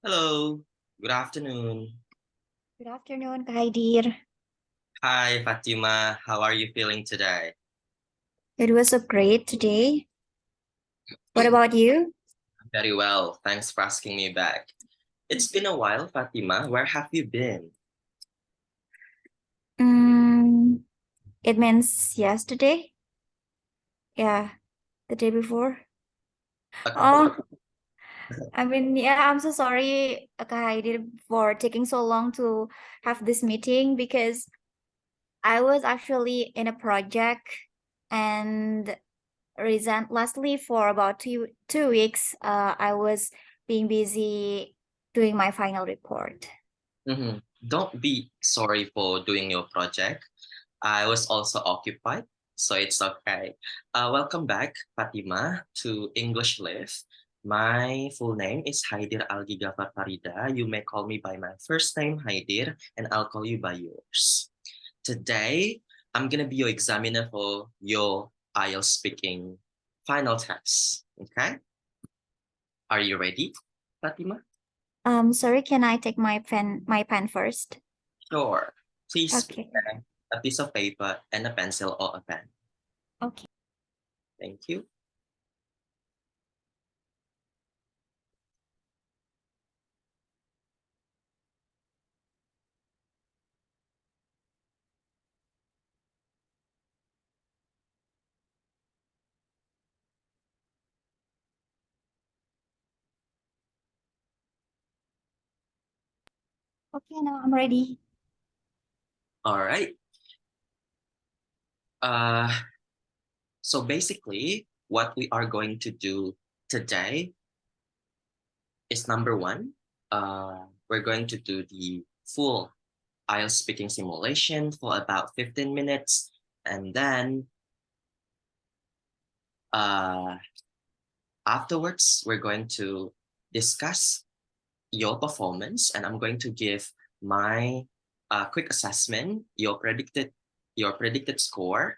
Hello, good afternoon. Good afternoon, Kak Haidir. Hi, Fatima. How are you feeling today? It was so great today. What about you? Very well. Thanks for asking me back. It's been a while, Fatima. Where have you been? Mm, it means yesterday. Yeah, the day before. A couple of Oh, yeah, I'm so sorry, Kak Haidir, for taking so long to have this meeting because I was actually in a project and lastly for about two weeks, I was being busy doing my final report. Don't be sorry for doing your project. I was also occupied, so it's okay. Welcome back, Fatima, to English Live. My full name is Haidir Algigafar Farida. You may call me by my first name, Haidir, and I'll call you by yours. Today, I'm gonna be your examiner for your IELTS speaking final test. Okay? Are you ready, Fatima? Sorry, can I take my pen first? Sure. Please Okay. prepare a piece of paper and a pencil or a pen. Okay. Thank you. Okay, now I'm ready. All right. Uh, so basically, what we are going to do today is number one, we're going to do the full IELTS speaking simulation for about 15 minutes. And then uh, afterwards, we're going to discuss your performance, and I'm going to give my quick assessment, your predicted score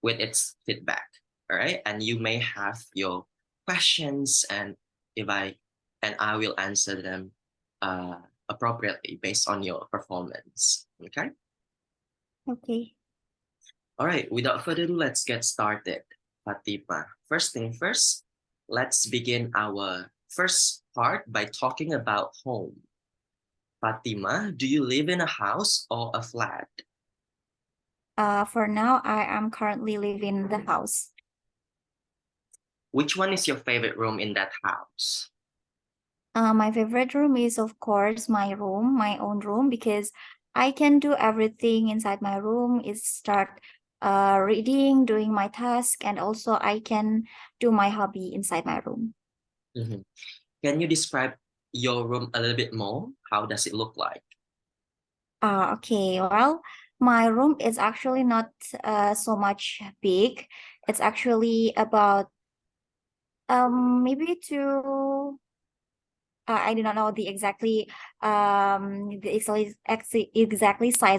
with its feedback. All right, and you may have your questions, and if I and I will answer them uh, appropriately based on your performance. Okay. Okay. All right. Without further ado, let's get started. Fatima, first thing first, let's begin our first part by talking about home. Fatima, do you live in a house or a flat? For now, I am currently living in the house. Which one is your favorite room in that house? My favorite room is, of course, my room, my own room, because I can do everything inside my room. Is start reading, doing my task, and also I can do my hobby inside my room. Mhm. Can you describe your room a little bit more? How does it look like? Okay. Well, my room is actually not so much big. It's actually about maybe two. I do not know the exactly size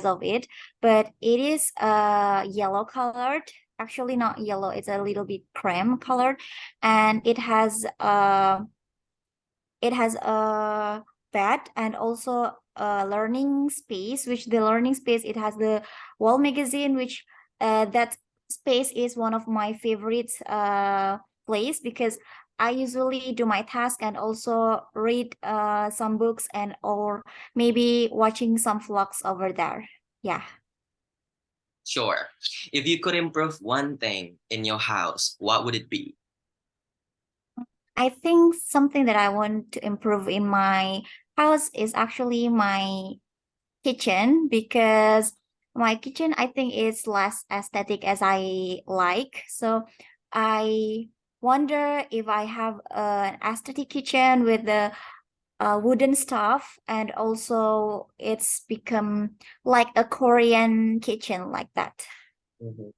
of it, but it is yellow colored. Actually, not yellow. It's a little bit cream colored, and it has a bed and also a learning space. Which the learning space, it has the wall magazine, which that space is one of my favorite place because I usually do my task and also read some books and or maybe watching some vlogs over there. Yeah. Sure. If you could improve one thing in your house, what would it be? I think something that I want to improve in my house is actually my kitchen, because my kitchen, I think, is less aesthetic as I like. So I wonder if I have an aesthetic kitchen with the wooden stuff, and also it's become like a Korean kitchen like that. Mhm.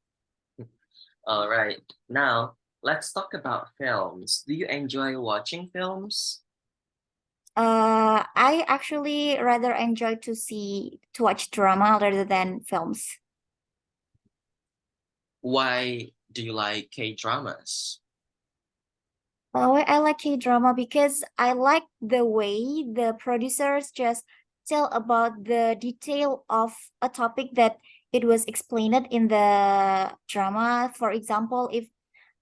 All right. Now, let's talk about films. Do you enjoy watching films? I actually rather enjoy to watch drama rather than films. Why do you like K-dramas? Oh, I like K-drama because I like the way the producers just tell about the detail of a topic that it was explained in the drama. For example, if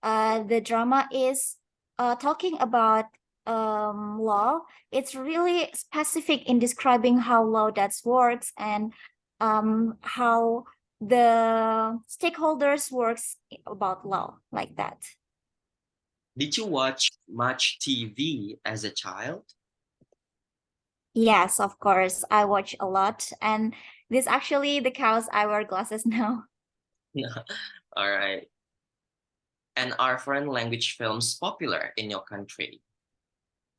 the drama is talking about law, it's really specific in describing how law that works and how the stakeholders works about law like that. Did you watch much TV as a child? Yes, of course. I watch a lot, and this actually the cause I wear glasses now. All right. And are foreign language films popular in your country?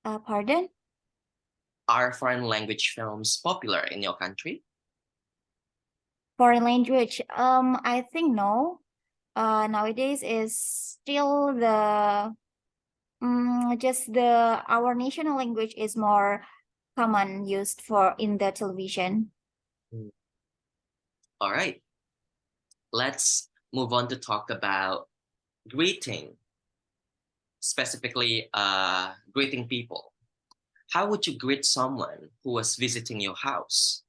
Pardon? Are foreign language films popular in your country? Foreign language. I think no. Nowadays is still the just the our national language is more common used for in the television. Mm. All right. Let's move on to talk about greeting, specifically greeting people. How would you greet someone who was visiting your house?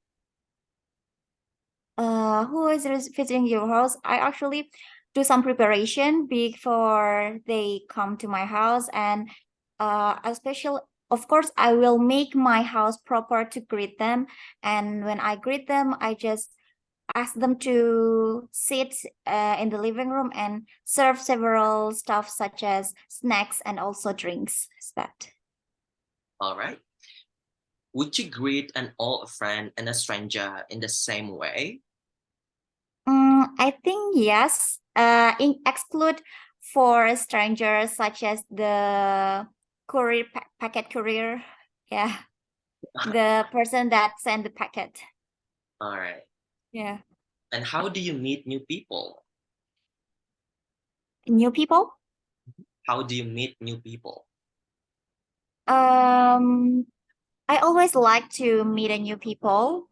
Who is visiting your house? I actually do some preparation before they come to my house, and especially, of course, I will make my house proper to greet them. And when I greet them, I just ask them to sit in the living room and serve several stuff such as snacks and also drinks. Is that? All right. Would you greet an old friend and a stranger in the same way? I think yes. Exclude for strangers such as the packet courier. Yeah, the person that sent the packet. All right. Yeah. And how do you meet new people? New people. How do you meet new people? Um, I always like to meet a new people.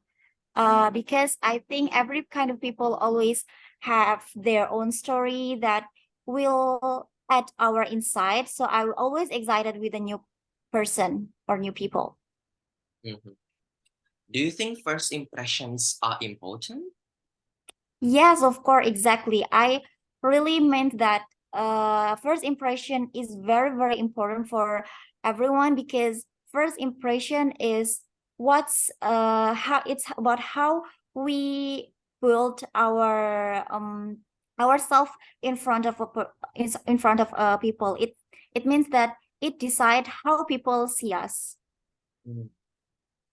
Because I think every kind of people always have their own story that will add our insight. So I'm always excited with a new person or new people. Mhm. Do you think first impressions are important? Yes, of course, exactly. I really meant that first impression is very, very important for everyone because first impression is what's how it's about how we build ourself in front of in front of people. It means that it decide how people see us. Mm.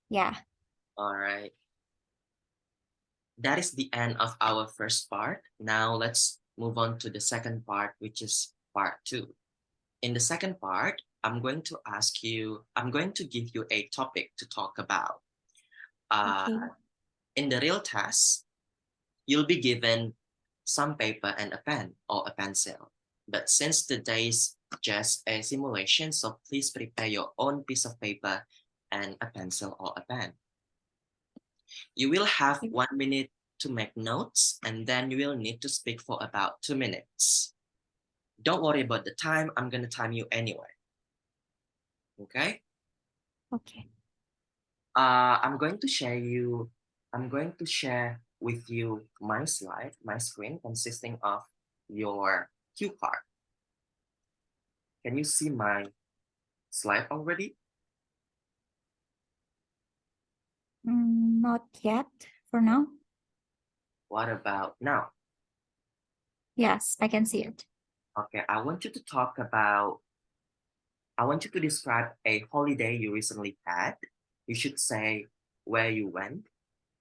Yeah. All right. That is the end of our first part. Now let's move on to the second part, which is part two. In the second part, I'm going to give you a topic to talk about. Uh, Okay. in the real test, you'll be given some paper and a pen or a pencil. But since today's just a simulation, so please prepare your own piece of paper and a pencil or a pen. You will have 1 minute to make notes, and then you will need to speak for about 2 minutes. Don't worry about the time, I'm going to time you anyway. Okay? Okay. I'm going to share you, I'm going to share with you my slide, my screen consisting of your cue card. Can you see my slide already? Not yet for now. What about now? Yes, I can see it. Okay, I want you to describe a holiday you recently had. You should say where you went,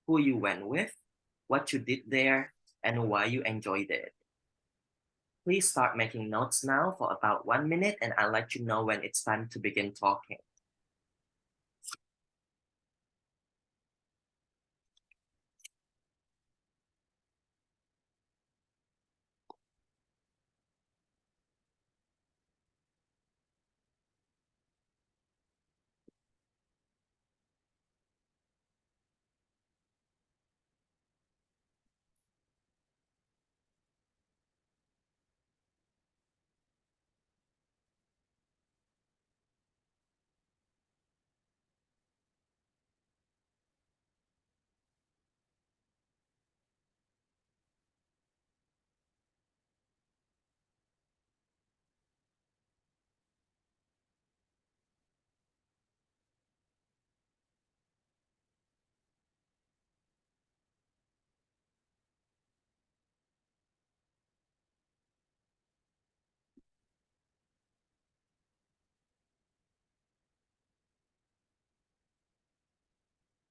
who you went with, what you did there, and why you enjoyed it. Please start making notes now for about 1 minute, and I'll let you know when it's time to begin talking.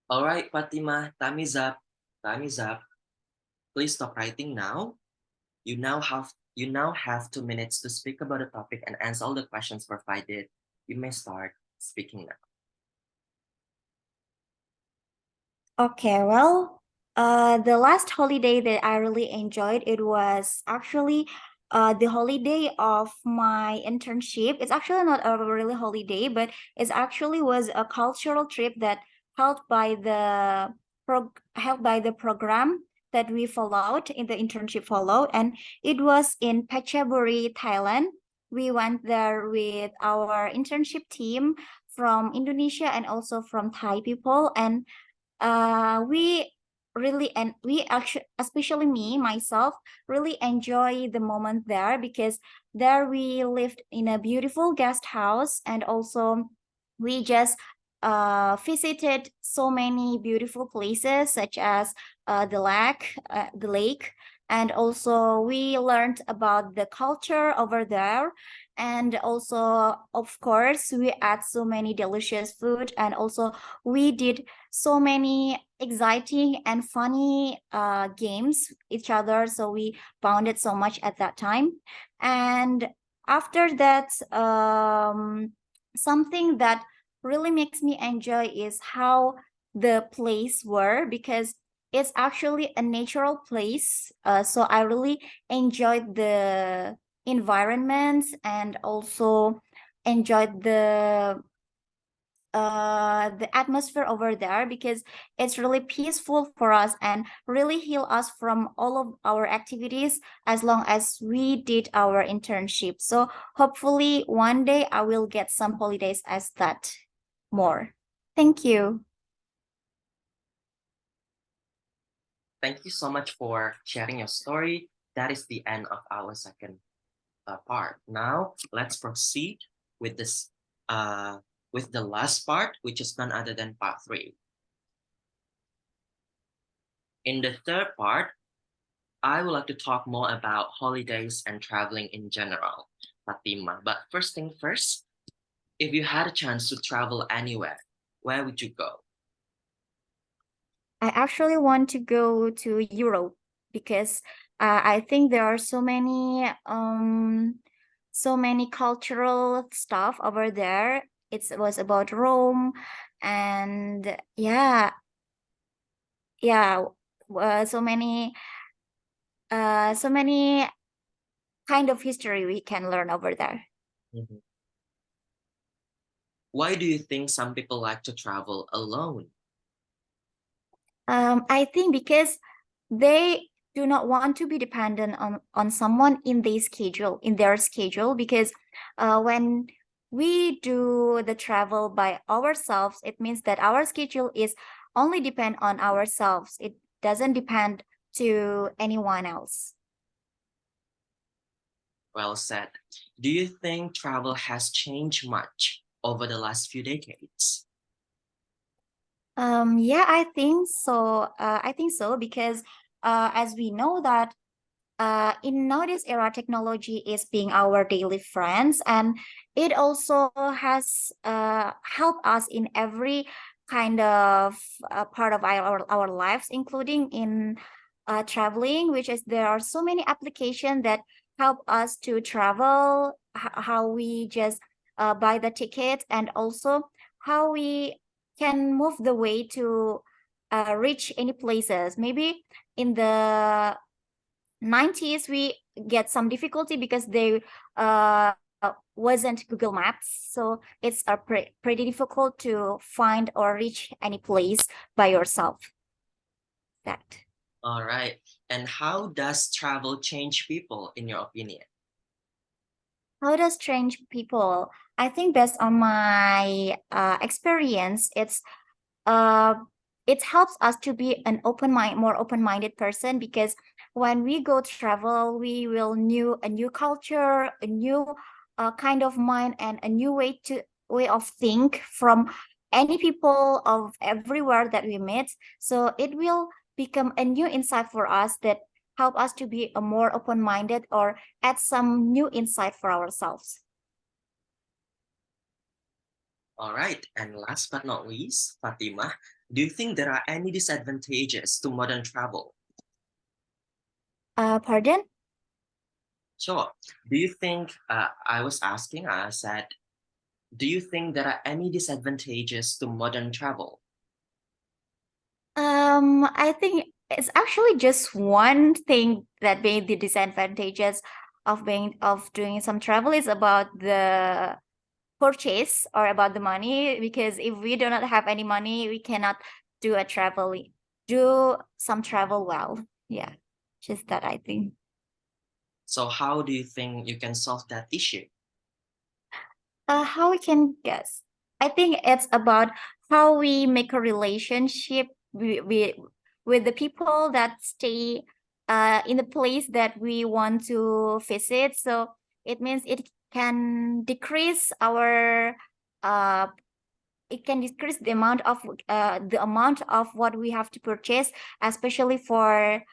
All right, Fatima, time is up. Time is up. Please stop writing now. You now have 2 minutes to speak about the topic and answer all the questions provided. You may start speaking now. Okay, well, the last holiday that I really enjoyed, it was actually the holiday of my internship. It's actually not a really holiday, but it's actually was a cultural trip that held by the held by the program that we followed in the internship followed, and it was in Phetchaburi, Thailand. We went there with our internship team from Indonesia and also from Thai people, and we really, and we actually, especially me myself, really enjoy the moment there, because there we lived in a beautiful guest house, and also we just visited so many beautiful places such as the lake, and also we learned about the culture over there, and also of course we ate so many delicious food, and also we did so many exciting and funny games each other, so we bonded so much at that time. And after that, something that really makes me enjoy is how the place were, because it's actually a natural place, so I really enjoyed the environment, and also enjoyed the atmosphere over there, because it's really peaceful for us and really heal us from all of our activities as long as we did our internship. So hopefully one day I will get some holidays as that more. Thank you. Thank you so much for sharing your story. That is the end of our second part. Now let's proceed with this with the last part, which is none other than part three. In the third part, I would like to talk more about holidays and traveling in general, Fatima. But first thing first, if you had a chance to travel anywhere, where would you go? I actually want to go to Europe, because I think there are so many cultural stuff over there. It was about Rome, and yeah, so many so many kind of history we can learn over there. Mhm. Why do you think some people like to travel alone? I think because they do not want to be dependent on someone in their schedule, because when we do the travel by ourselves, it means that our schedule is only depend on ourselves. It doesn't depend to anyone else. Well said. Do you think travel has changed much over the last few decades? Yeah, I think so. I think so, because as we know that in nowadays era, technology is being our daily friends, and it also has helped us in every kind of part of our lives, including in traveling, which is there are so many applications that help us to travel, how we just buy the ticket, and also how we can move the way to reach any places. Maybe in the 90s we get some difficulty because they uh wasn't Google Maps, so it's pretty difficult to find or reach any place by yourself. That All right. And how does travel change people, in your opinion? how does change people? I think based on my experience, uh it helps us to be an more open-minded person, because when we go travel we will new a new culture, a new kind of mind, and a new way of think from any people of everywhere that we meet, so it will become a new insight for us that help us to be a more open-minded or add some new insight for ourselves. All right. And last but not least, Fatima, Do you think there are any disadvantages to modern travel? Pardon? Sure. Do you think, I was asking, I said, do you think there are any disadvantages to modern travel? I think it's actually just one thing that made the disadvantages of doing some travel is about the purchase or about the money, because if we do not have any money, we cannot do a travel do some travel well. Yeah, just that I think. So how do you think you can solve that issue? How we can guess? I think it's about how we make a relationship with the people that stay in the place that we want to visit. So it means uh, it can decrease the amount of what we have to purchase, especially for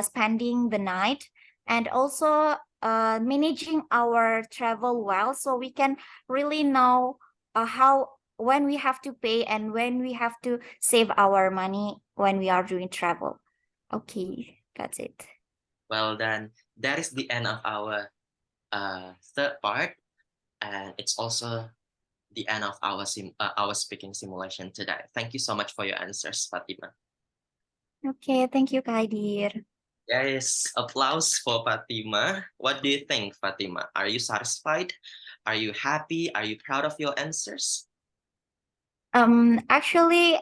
spending the night, and also managing our travel well, so we can really know how when we have to pay and when we have to save our money when we are doing travel. Okay, that's it. Well, then that is the end of our third part, and it's also the end of our speaking simulation today. Thank you so much for your answers, Fatima. Okay, thank you, Kaidir. Yes, applause for Fatima. What do you think, Fatima? Are you satisfied? Are you happy? Are you proud of your answers? Actually,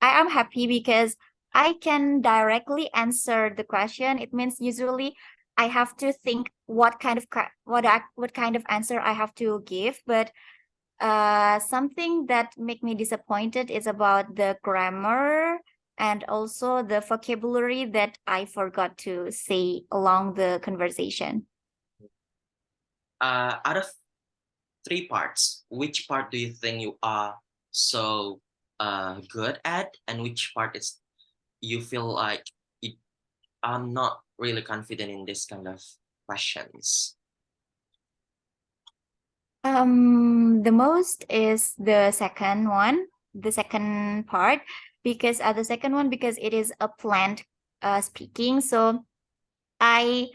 I am happy because I can directly answer the question. It means usually I have to think what kind of what kind of answer I have to give. But something that make me disappointed is about the grammar and also the vocabulary that I forgot to say along the conversation. Out of three parts, which part do you think you are so good at, and which part is you feel like it, I'm not really confident in this kind of questions? The most is the second part, because the second one because it is a planned speaking. So I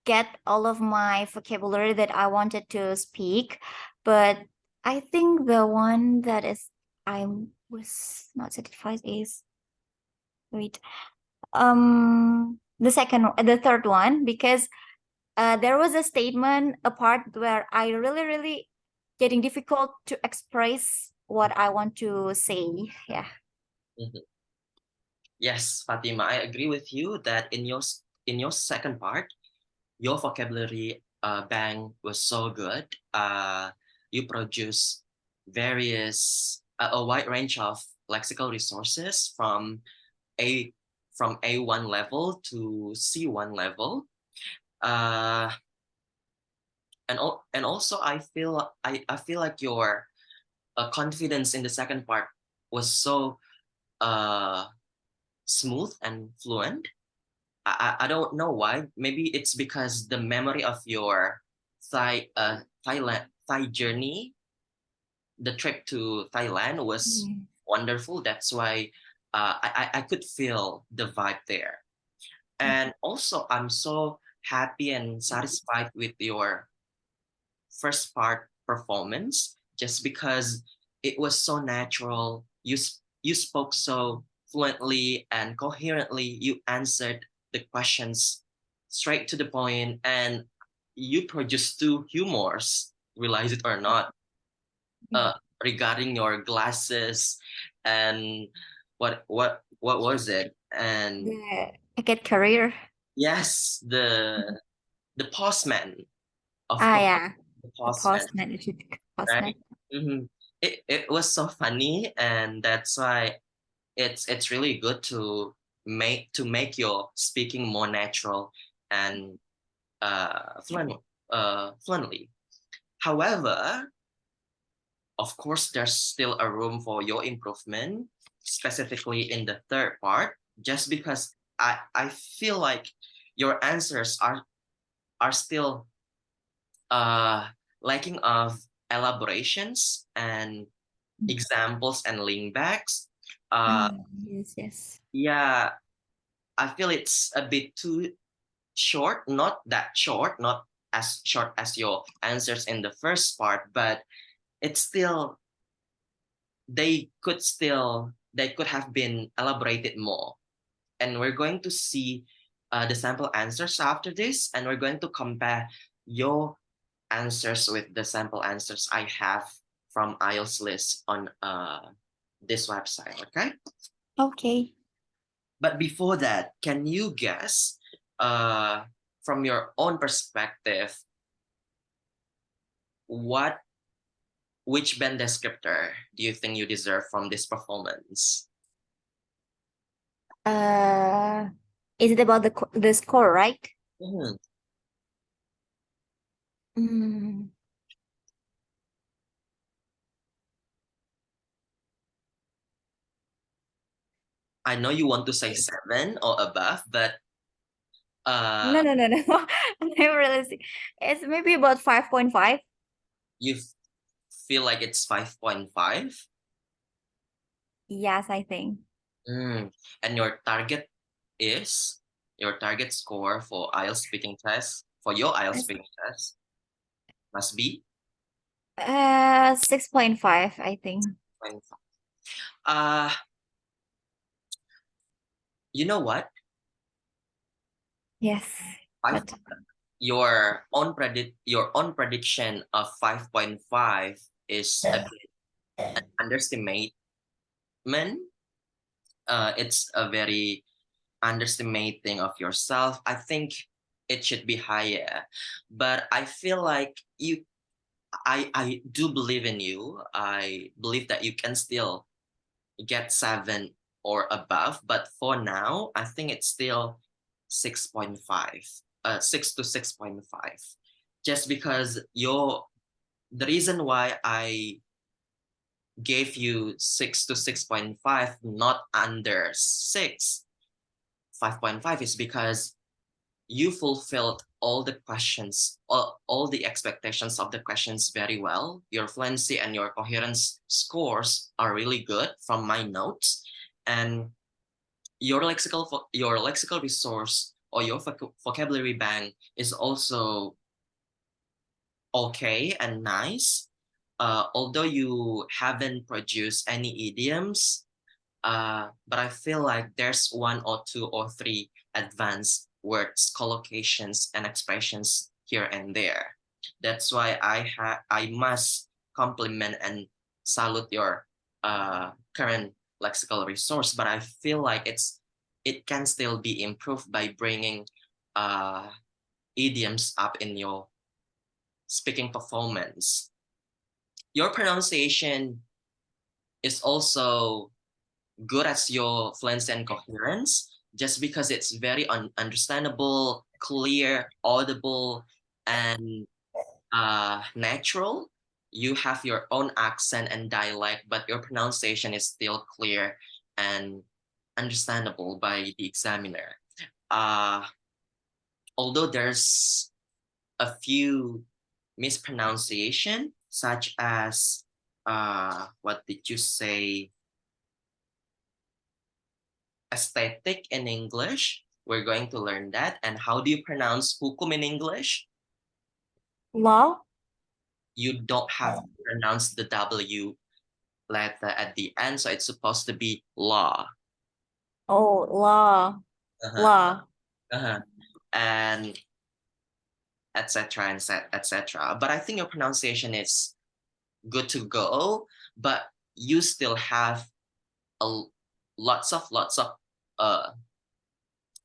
get all of my vocabulary that I wanted to speak, but I think the one that is I was not satisfied is wait the third one, because there was a statement, a part where I really getting difficult to express what I want to say. Yeah. Mhm. Yes, Fatima, I agree with you that in your second part, your vocabulary bank was so good. You produce a wide range of lexical resources a from A1 level to C1 level. Uh, and also I feel like your confidence in the second part was so uh, smooth and fluent. I don't know why. Maybe it's because the memory of your Thai journey, the trip to Thailand was Mm. wonderful. That's why I could feel the vibe there. And also, I'm so happy and satisfied with your first part performance, just because it was so natural. You spoke so fluently and coherently. You answered the questions straight to the point, and you produced two humors, realize it or not, Yeah. regarding your glasses and what was it? And The ticket career. yes, the postman, of Ah, course, yeah. the The postman, postman. It should be right? postman. It was so funny, and that's why it's really good to make your speaking more natural and fluently. However, of course, there's still a room for your improvement, specifically in the third part. Just because I feel like your answers are still uh, lacking of elaborations and examples and link backs. Uh, Yes, yes. yeah, I feel it's a bit too short, not that short, not as short as your answers in the first part, but it's still they could have been elaborated more. And we're going to see the sample answers after this, and we're going to compare your answers with the sample answers I have from IELTS list on this website. Okay, Okay. but before that, can you guess uh, from your own perspective what which band descriptor do you think you deserve from this performance? Uh, is it about the score, right? Mhm. Mm. I know you want to say 7 or above, but No, uh, no, no, no. I'm realistic. It's maybe about 5.5. you feel like it's 5.5. Yes, I think. Mm. And your target score for IELTS speaking test, for your IELTS It's, speaking test must be 6.5, I think. 25. Uh, you know what? Yes. Five, But your own prediction of 5.5 is a bit an understatement. It's a very underestimating of yourself. I think it should be higher, but I feel like I do believe in you. I believe that you can still get 7 or above, but for now, I think it's still 6.5, 6 to 6.5. Just because the reason why I gave you 6 to 6.5, not under 6, 5.5 is because you fulfilled all the questions, all the expectations of the questions very well. Your fluency and your coherence scores are really good from my notes, and your lexical resource or your vocabulary bank is also okay and nice. Although you haven't produced any idioms, but I feel like there's one or two or three advanced words, collocations, and expressions here and there. That's why I must compliment and salute your current lexical resource. But I feel like it can still be improved by bringing uh, idioms up in your speaking performance. Your pronunciation is also good as your fluency and coherence just because it's very understandable, clear, audible, and natural. You have your own accent and dialect, but your pronunciation is still clear and understandable by the examiner. Uh, Although there's a few mispronunciation, such as what did you say? Aesthetic in English. We're going to learn that. And how do you pronounce hukum in English? Law? You don't have to pronounce the W letter at the end, so it's supposed to be law. Oh, law. Uh-huh, Law. uh-huh. And etc. and etc. But I think your pronunciation is good to go, but you still have a lots of uh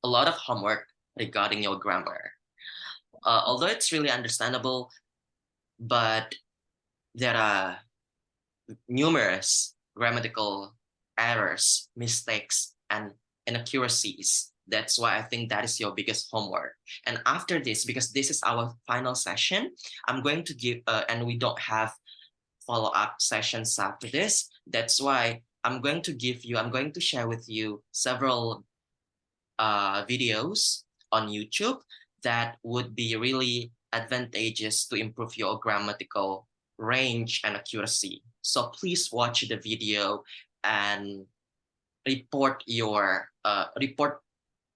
a lot of homework regarding your grammar. Although it's really understandable, but there are numerous grammatical errors, mistakes, and inaccuracies. That's why I think that is your biggest homework. And after this, because this is our final session, I'm going to give, and we don't have follow up sessions after this. That's why I'm going to share with you several videos on YouTube that would be really advantageous to improve your grammatical range and accuracy. So please watch the video and report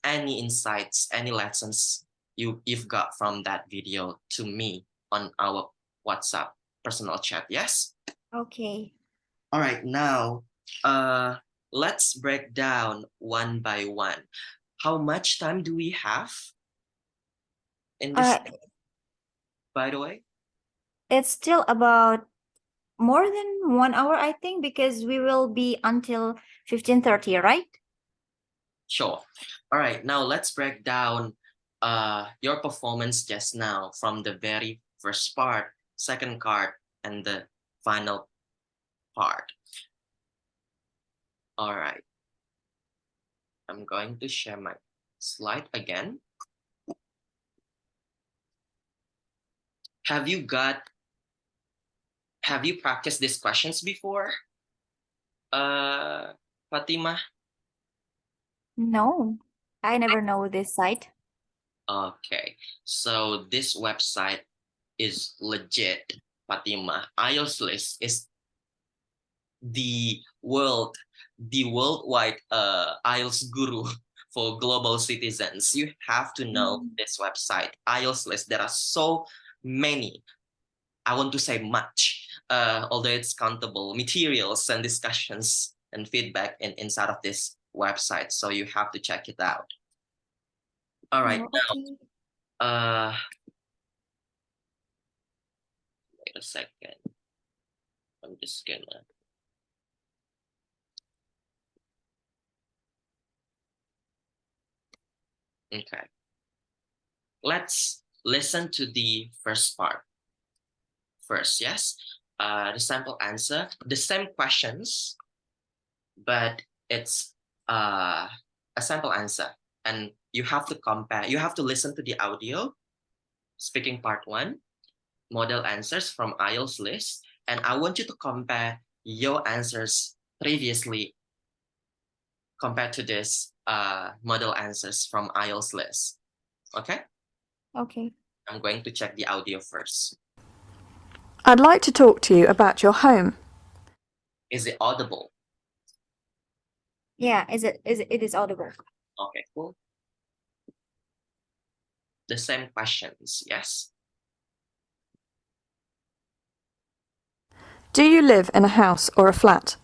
any insights, any lessons you've got from that video to me on our WhatsApp personal chat. Yes. Okay. All right. Now, let's break down one by one. How much time do we have in this? Uh, By the way. it's still about more than 1 hour, I think, because we will be until 15:30, right? Sure. All right, now let's break down your performance just now from the very first part, second part, and the final part. All right, I'm going to share my slide again. Have you practiced these questions before? Fatima? No, I never know this site. Okay, so this website is legit, Fatima. IELTS list is the worldwide IELTS guru for global citizens. You have to know Mm. this website, IELTS list. There are so many. I want to say much, although it's countable materials and discussions and feedback inside of this website. So you have to check it out. All right, Oh, okay. now, wait a second. I'm just gonna. Okay. Let's listen to the first part first, yes? The sample answer, the same questions, but it's a sample answer. And you have to compare, you have to listen to the audio, speaking part one, model answers from IELTS list. And I want you to compare your answers previously compared to this model answers from IELTS list. Okay? Okay. I'm going to check the audio first. I'd like to talk to you about your home. Is it audible? Yeah, it is audible. Okay, cool. The same questions, yes? Do you live in a house or a flat?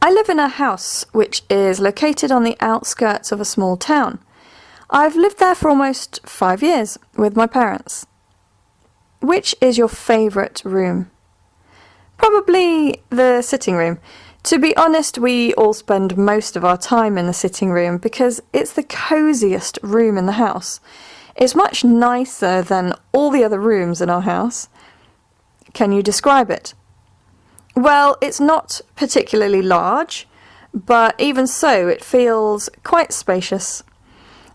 I live in a house which is located on the outskirts of a small town. I've lived there for almost 5 years with my parents. Which is your favourite room? Probably the sitting room. To be honest, we all spend most of our time in the sitting room because it's the cosiest room in the house. It's much nicer than all the other rooms in our house. Can you describe it? Well, it's not particularly large, but even so, it feels quite spacious.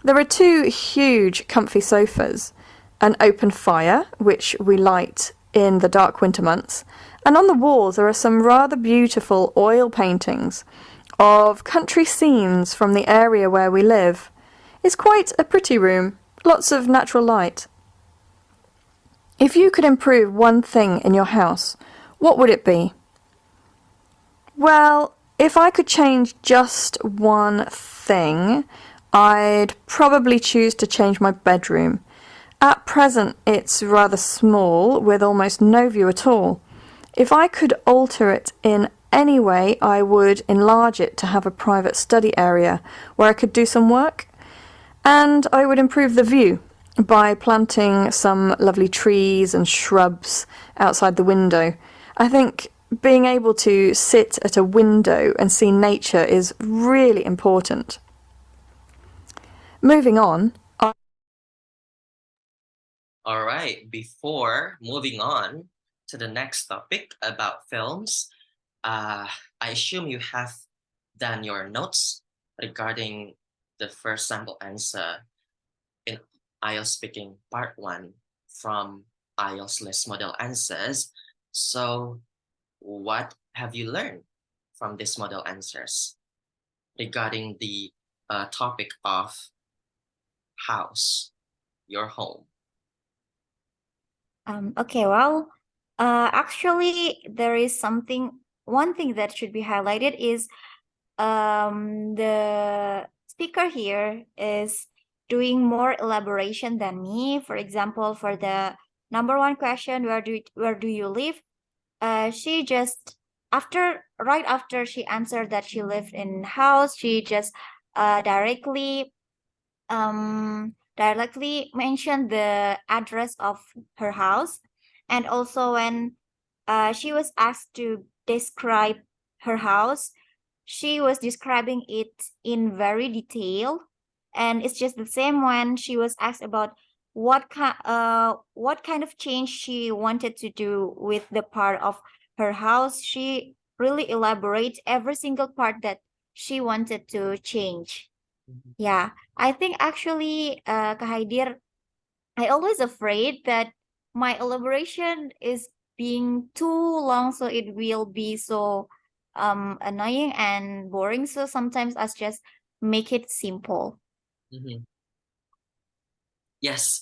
There are two huge, comfy sofas, an open fire, which we light in the dark winter months, and on the walls there are some rather beautiful oil paintings of country scenes from the area where we live. It's quite a pretty room, lots of natural light. If you could improve one thing in your house, what would it be? Well, if I could change just one thing, I'd probably choose to change my bedroom. At present, it's rather small, with almost no view at all. If I could alter it in any way, I would enlarge it to have a private study area where I could do some work. And I would improve the view by planting some lovely trees and shrubs outside the window. I think being able to sit at a window and see nature is really important. Moving on. All right, before moving on to the next topic about films, I assume you have done your notes regarding the first sample answer in IELTS speaking part one from IELTS list model answers. So what have you learned from these model answers regarding the topic of house, your home? Okay, well, actually, there is one thing that should be highlighted is the speaker here is doing more elaboration than me. For example, for the number one question, where do you live? She just right after she answered that she lived in house, she just directly mentioned the address of her house. And also when she was asked to describe her house, she was describing it in very detail. And it's just the same when she was asked about what kind of change she wanted to do with the part of her house. She really elaborates every single part that she wanted to change. Yeah, I think actually, Kak Haidir, I always afraid that my elaboration is being too long, so it will be so annoying and boring. So sometimes I just make it simple. Mhm. Yes,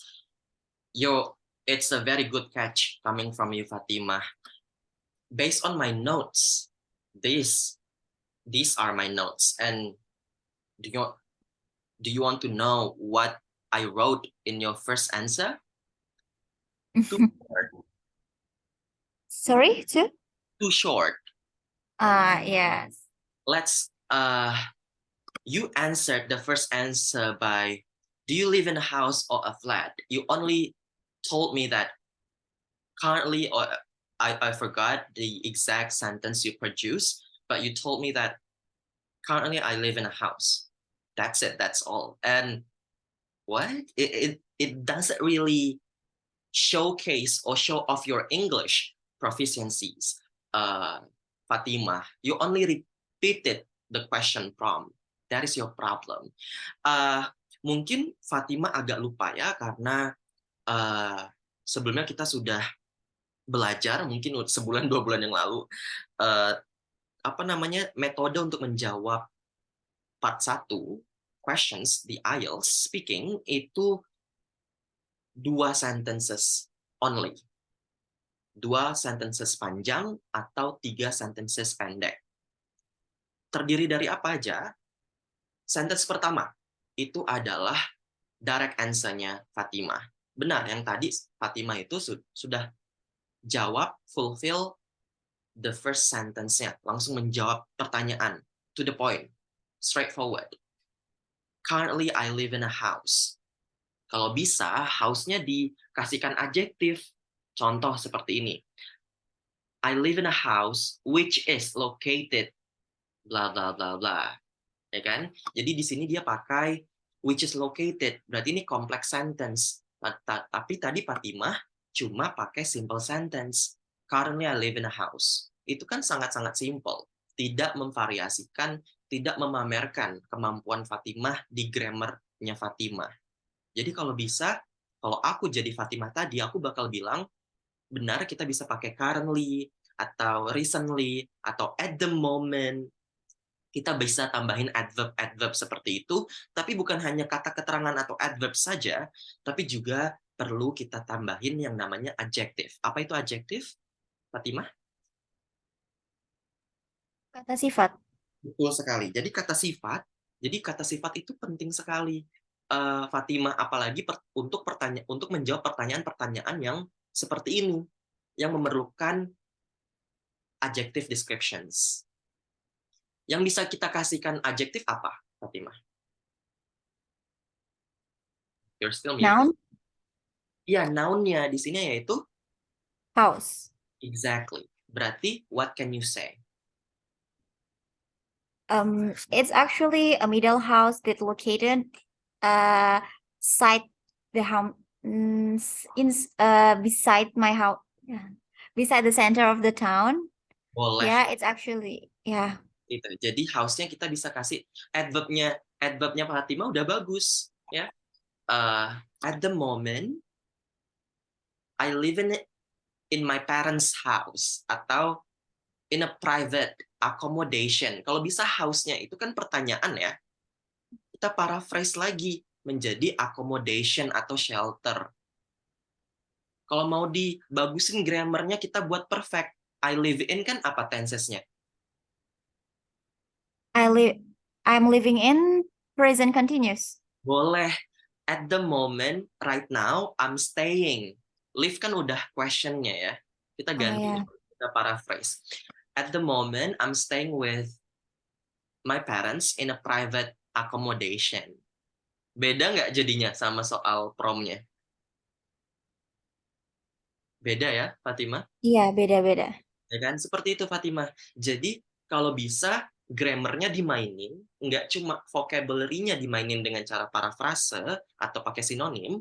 it's a very good catch coming from you, Fatimah. Based on my notes, these these are my notes. And do you do you want to know what I wrote in your first answer? Too short. Sorry, too? Too short. Yes. Let's you answered the first answer by, do you live in a house or a flat? You only told me that currently, or I forgot the exact sentence you produced, but you told me that currently I live in a house. That's it, that's all. And what? It doesn't really showcase or show off your English proficiencies, Fatimah. You only repeated the question prompt. That is your problem. Uh, Mungkin Fatimah agak lupa ya, karena uh, sebelumnya kita sudah belajar mungkin sebulan 2 bulan yang lalu, uh, apa namanya, metode untuk menjawab part 1 questions di IELTS speaking itu 2 sentences only. 2 sentences panjang atau 3 sentences pendek. Terdiri dari apa aja? Sentence pertama itu adalah direct answer-nya Fatimah. Benar, yang tadi Fatimah itu sudah jawab, fulfill the first sentence-nya. Langsung menjawab pertanyaan, to the point, straightforward. Currently, I live in a house. Kalau bisa, house-nya dikasihkan adjektif. Contoh seperti ini. I live in a house which is located bla bla bla bla. Ya kan? Jadi di sini dia pakai which is located. Berarti ini complex sentence. Tapi tadi Fatimah cuma pakai simple sentence. Currently I live in a house. Itu kan sangat-sangat simple. Tidak memvariasikan, tidak memamerkan kemampuan Fatimah di grammarnya Fatimah. Jadi kalau bisa, kalau aku jadi Fatimah tadi, aku bakal bilang, benar kita bisa pakai currently, atau recently, atau at the moment. Kita bisa tambahin adverb-adverb seperti itu, tapi bukan hanya kata keterangan atau adverb saja, tapi juga perlu kita tambahin yang namanya adjective. Apa itu adjective, Fatimah? Kata sifat. Betul sekali. Jadi kata sifat itu penting sekali, Fatimah, apalagi untuk menjawab pertanyaan-pertanyaan yang seperti ini, yang memerlukan adjective descriptions. Yang bisa kita kasihkan adjektif apa, Fatimah? You're still muted. Noun, Ya, noun-nya di sini yaitu house. exactly. Berarti what can you say? It's actually a middle house that located side the house beside my house, beside the center of the town. Boleh. Yeah, it's actually Itu. Jadi house-nya kita bisa kasih adverb-nya Fatimah udah bagus, ya. At the moment I live in my parents' house, atau in a private accommodation. Kalau bisa house-nya itu kan pertanyaan ya. Kita paraphrase lagi menjadi accommodation atau shelter. Kalau mau dibagusin grammarnya kita buat perfect. I live in kan apa tenses-nya? I I'm living in present continuous. Boleh. At the moment, right now, I'm staying. Live kan udah questionnya ya. Kita ganti, yeah. kita paraphrase. At the moment, I'm staying with my parents in a private accommodation. Beda nggak jadinya sama soal promnya? Beda ya, Fatimah? Iya, beda-beda. Ya kan? Seperti itu, Fatimah. Jadi, kalau bisa, grammarnya dimainin, nggak cuma vocabulary-nya dimainin dengan cara parafrase atau pakai sinonim,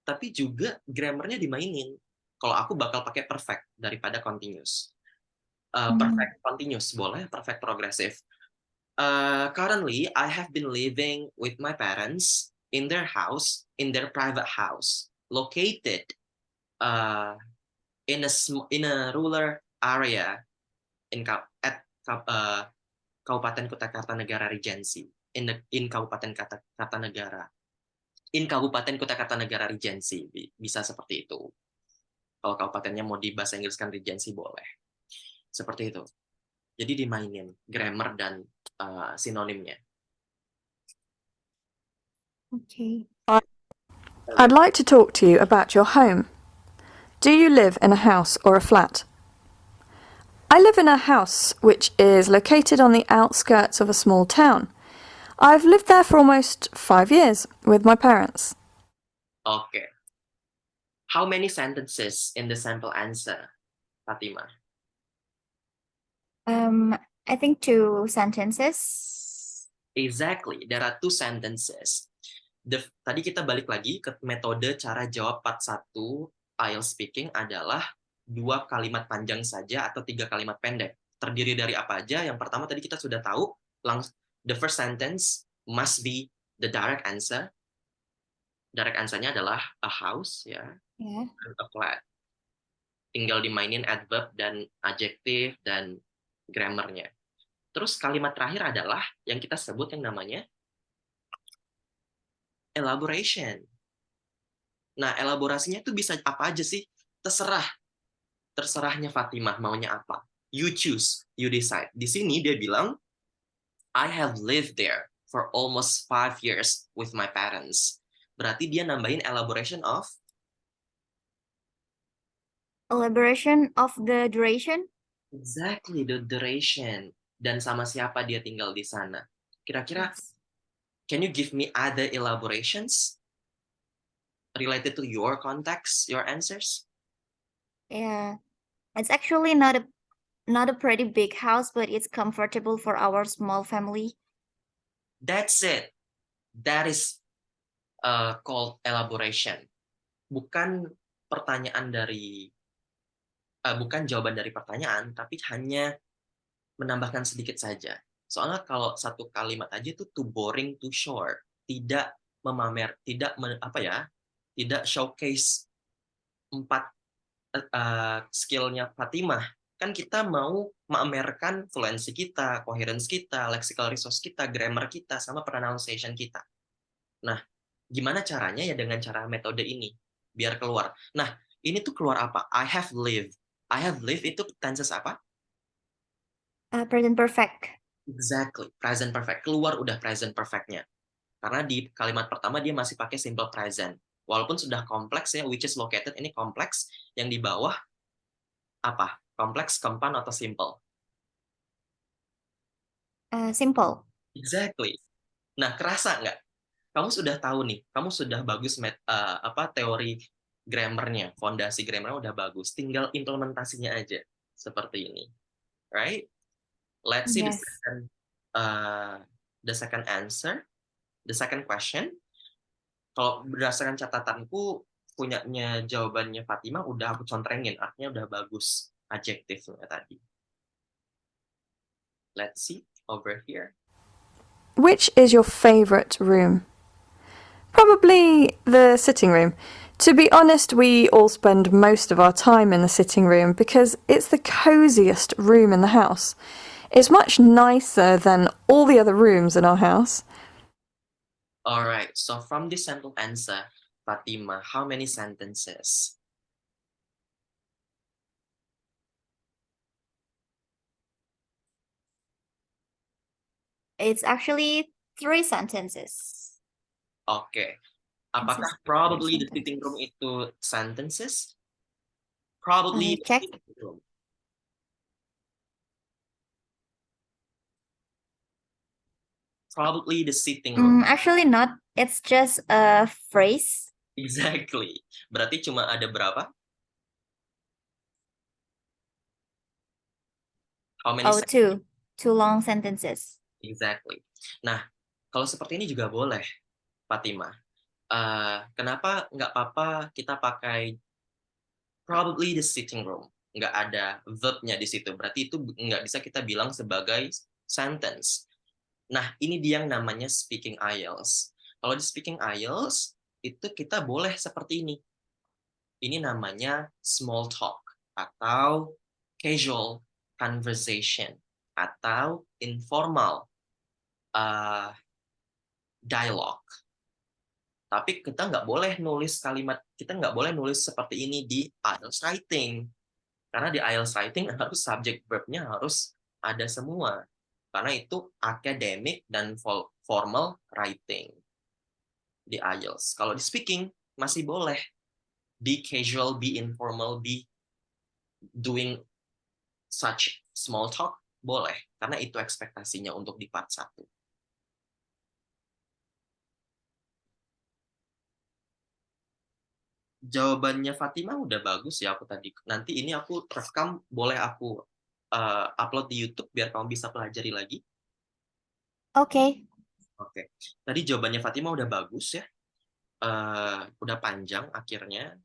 tapi juga grammarnya dimainin. Kalau aku bakal pakai perfect daripada continuous. Perfect continuous boleh, perfect progressive. Currently, I have been living with my parents in their house, in their private house, located uh, in a rural area at Kabupaten Kota Kartanegara Regency, in Kabupaten Kartanegara, in Kabupaten Kota Kartanegara Regency, bisa seperti itu. Kalau kabupatennya mau di bahasa Inggris kan Regency boleh. Seperti itu. Jadi dimainin grammar dan sinonimnya. Okay. I'd like to talk to you about your home. Do you live in a house or a flat? I live in a house which is located on the outskirts of a small town. I've lived there for almost 5 years with my parents. Okay. How many sentences in the sample answer, Fatimah? I think 2 sentences. Exactly, there are 2 sentences. Tadi kita balik lagi ke metode cara jawab part 1 IELTS speaking adalah 2 kalimat panjang saja atau 3 kalimat pendek. Terdiri dari apa aja? Yang pertama tadi kita sudah tahu, the first sentence must be the direct answer. Direct answer-nya adalah a house, ya, Yeah. a flat. Tinggal dimainin adverb dan adjective dan grammar-nya. Terus kalimat terakhir adalah yang kita sebut yang namanya elaboration. Nah, elaborasinya itu bisa apa aja sih? Terserahnya Fatimah maunya apa. You choose, you decide. Di sini dia bilang, I have lived there for almost 5 years with my parents. Berarti dia nambahin elaboration of The duration. exactly the duration dan sama siapa dia tinggal di sana. Kira-kira, Yes. can you give me other elaborations related to your context, your answers? Yeah. It's actually not a pretty big house, but it's comfortable for our small family. That's it. That is called elaboration. Bukan pertanyaan dari bukan jawaban dari pertanyaan, tapi hanya menambahkan sedikit saja. Soalnya kalau satu kalimat aja itu too boring, too short, tidak memamer, tidak showcase 4 skillnya Fatimah. Kan kita mau memamerkan fluency kita, coherence kita, lexical resource kita, grammar kita, sama pronunciation kita. Nah, gimana caranya ya dengan cara metode ini? Biar keluar. Nah, ini tuh keluar apa? I have lived. I have lived itu tenses apa? Present perfect. Exactly, present perfect. Keluar udah present perfect-nya. Karena di kalimat pertama dia masih pakai simple present. Walaupun sudah kompleks ya, which is located, ini kompleks. Yang di bawah apa? Kompleks, compound, atau simple? Simple. Exactly. Nah, kerasa nggak? Kamu sudah tahu nih, kamu sudah bagus teori grammarnya, fondasi grammarnya udah bagus. Tinggal implementasinya aja seperti ini, right? Let's see Yes. the second answer, the second question. Kalau berdasarkan catatanku, punyanya jawabannya Fatimah udah aku contrengin, artinya udah bagus adjektifnya tadi. Let's see over here. Which is your favourite room? Probably the sitting room. To be honest, we all spend most of our time in the sitting room because it's the cosiest room in the house. It's much nicer than all the other rooms in our house. Alright, so from this sample answer, Fatimah, how many sentences? It's actually 3 sentences. Oke. Apakah Consists of 3 probably the sitting room sentences. itu sentences? Probably the Check. sitting room. Probably the sitting room. Actually not. It's just a phrase. Exactly. Berarti cuma ada berapa? How many Oh, sentences? 2 long sentences. Exactly. Nah, kalau seperti ini juga boleh, Fatimah. Kenapa nggak apa-apa kita pakai probably the sitting room? Nggak ada verb-nya di situ. Berarti itu nggak bisa kita bilang sebagai sentence. Nah, ini dia yang namanya speaking IELTS. Kalau di speaking IELTS, itu kita boleh seperti ini. Ini namanya small talk atau casual conversation atau informal dialogue. Tapi kita nggak boleh nulis kalimat, kita nggak boleh nulis seperti ini di IELTS writing. Karena di IELTS writing harus subject verb-nya harus ada semua. Karena itu academic dan formal writing di IELTS. Kalau di speaking masih boleh be casual, be informal, be doing such small talk, boleh. Karena itu ekspektasinya untuk di part 1. Jawabannya Fatimah udah bagus ya aku tadi. Nanti ini aku rekam, boleh aku upload di YouTube biar kamu bisa pelajari lagi. Oke. Oke. Tadi jawabannya Fatimah udah bagus ya. Udah panjang akhirnya.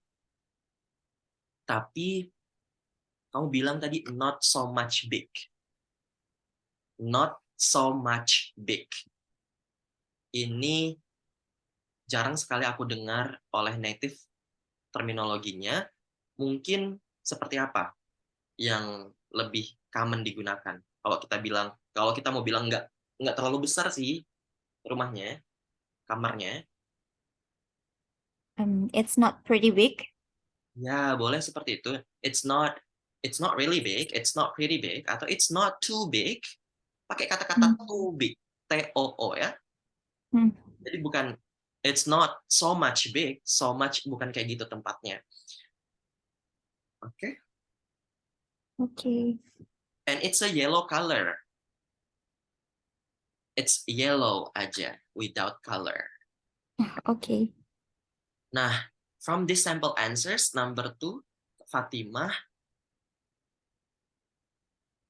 Tapi kamu bilang tadi not so much big. Not so much big. Ini jarang sekali aku dengar oleh native terminologinya. Mungkin seperti apa yang lebih common digunakan? Kalau kita mau bilang nggak terlalu besar sih rumahnya, kamarnya, It's not pretty big. ya boleh seperti itu. It's not really big, it's not pretty big, atau it's not too big. Pakai kata-kata too big, TOO ya. Hmm. Jadi bukan it's not so much big, so much bukan kayak gitu tempatnya. Oke. Okay. And it's a yellow color. It's yellow aja, without color. Okay. Nah, from these sample answers, number 2, Fatimah,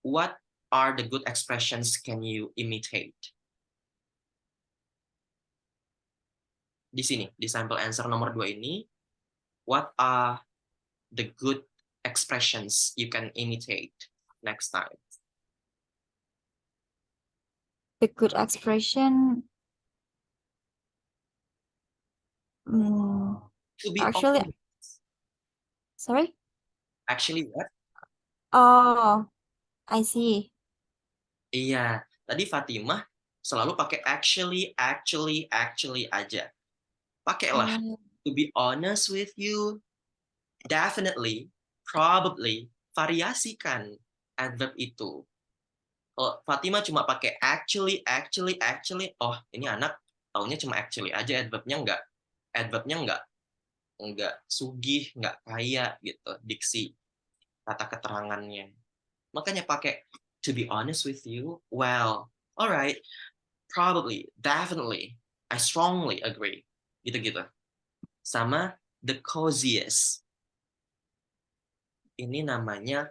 what are the good expressions can you imitate? Di sini, di sample answer nomor 2 ini, what are the good expressions you can imitate next time? The good expression. To be Actually, honest, sorry. actually what? Oh, I see. Iya, tadi Fatimah selalu pakai actually aja. Pakailah to be honest with you, definitely, probably, variasikan adverb itu. Kalau Fatimah cuma pakai actually, oh ini anak taunya cuma actually aja, adverbnya nggak sugih, nggak kaya gitu, diksi kata keterangannya. Makanya pakai to be honest with you, well, alright, probably, definitely, I strongly agree, gitu-gitu. Sama the coziest. Ini namanya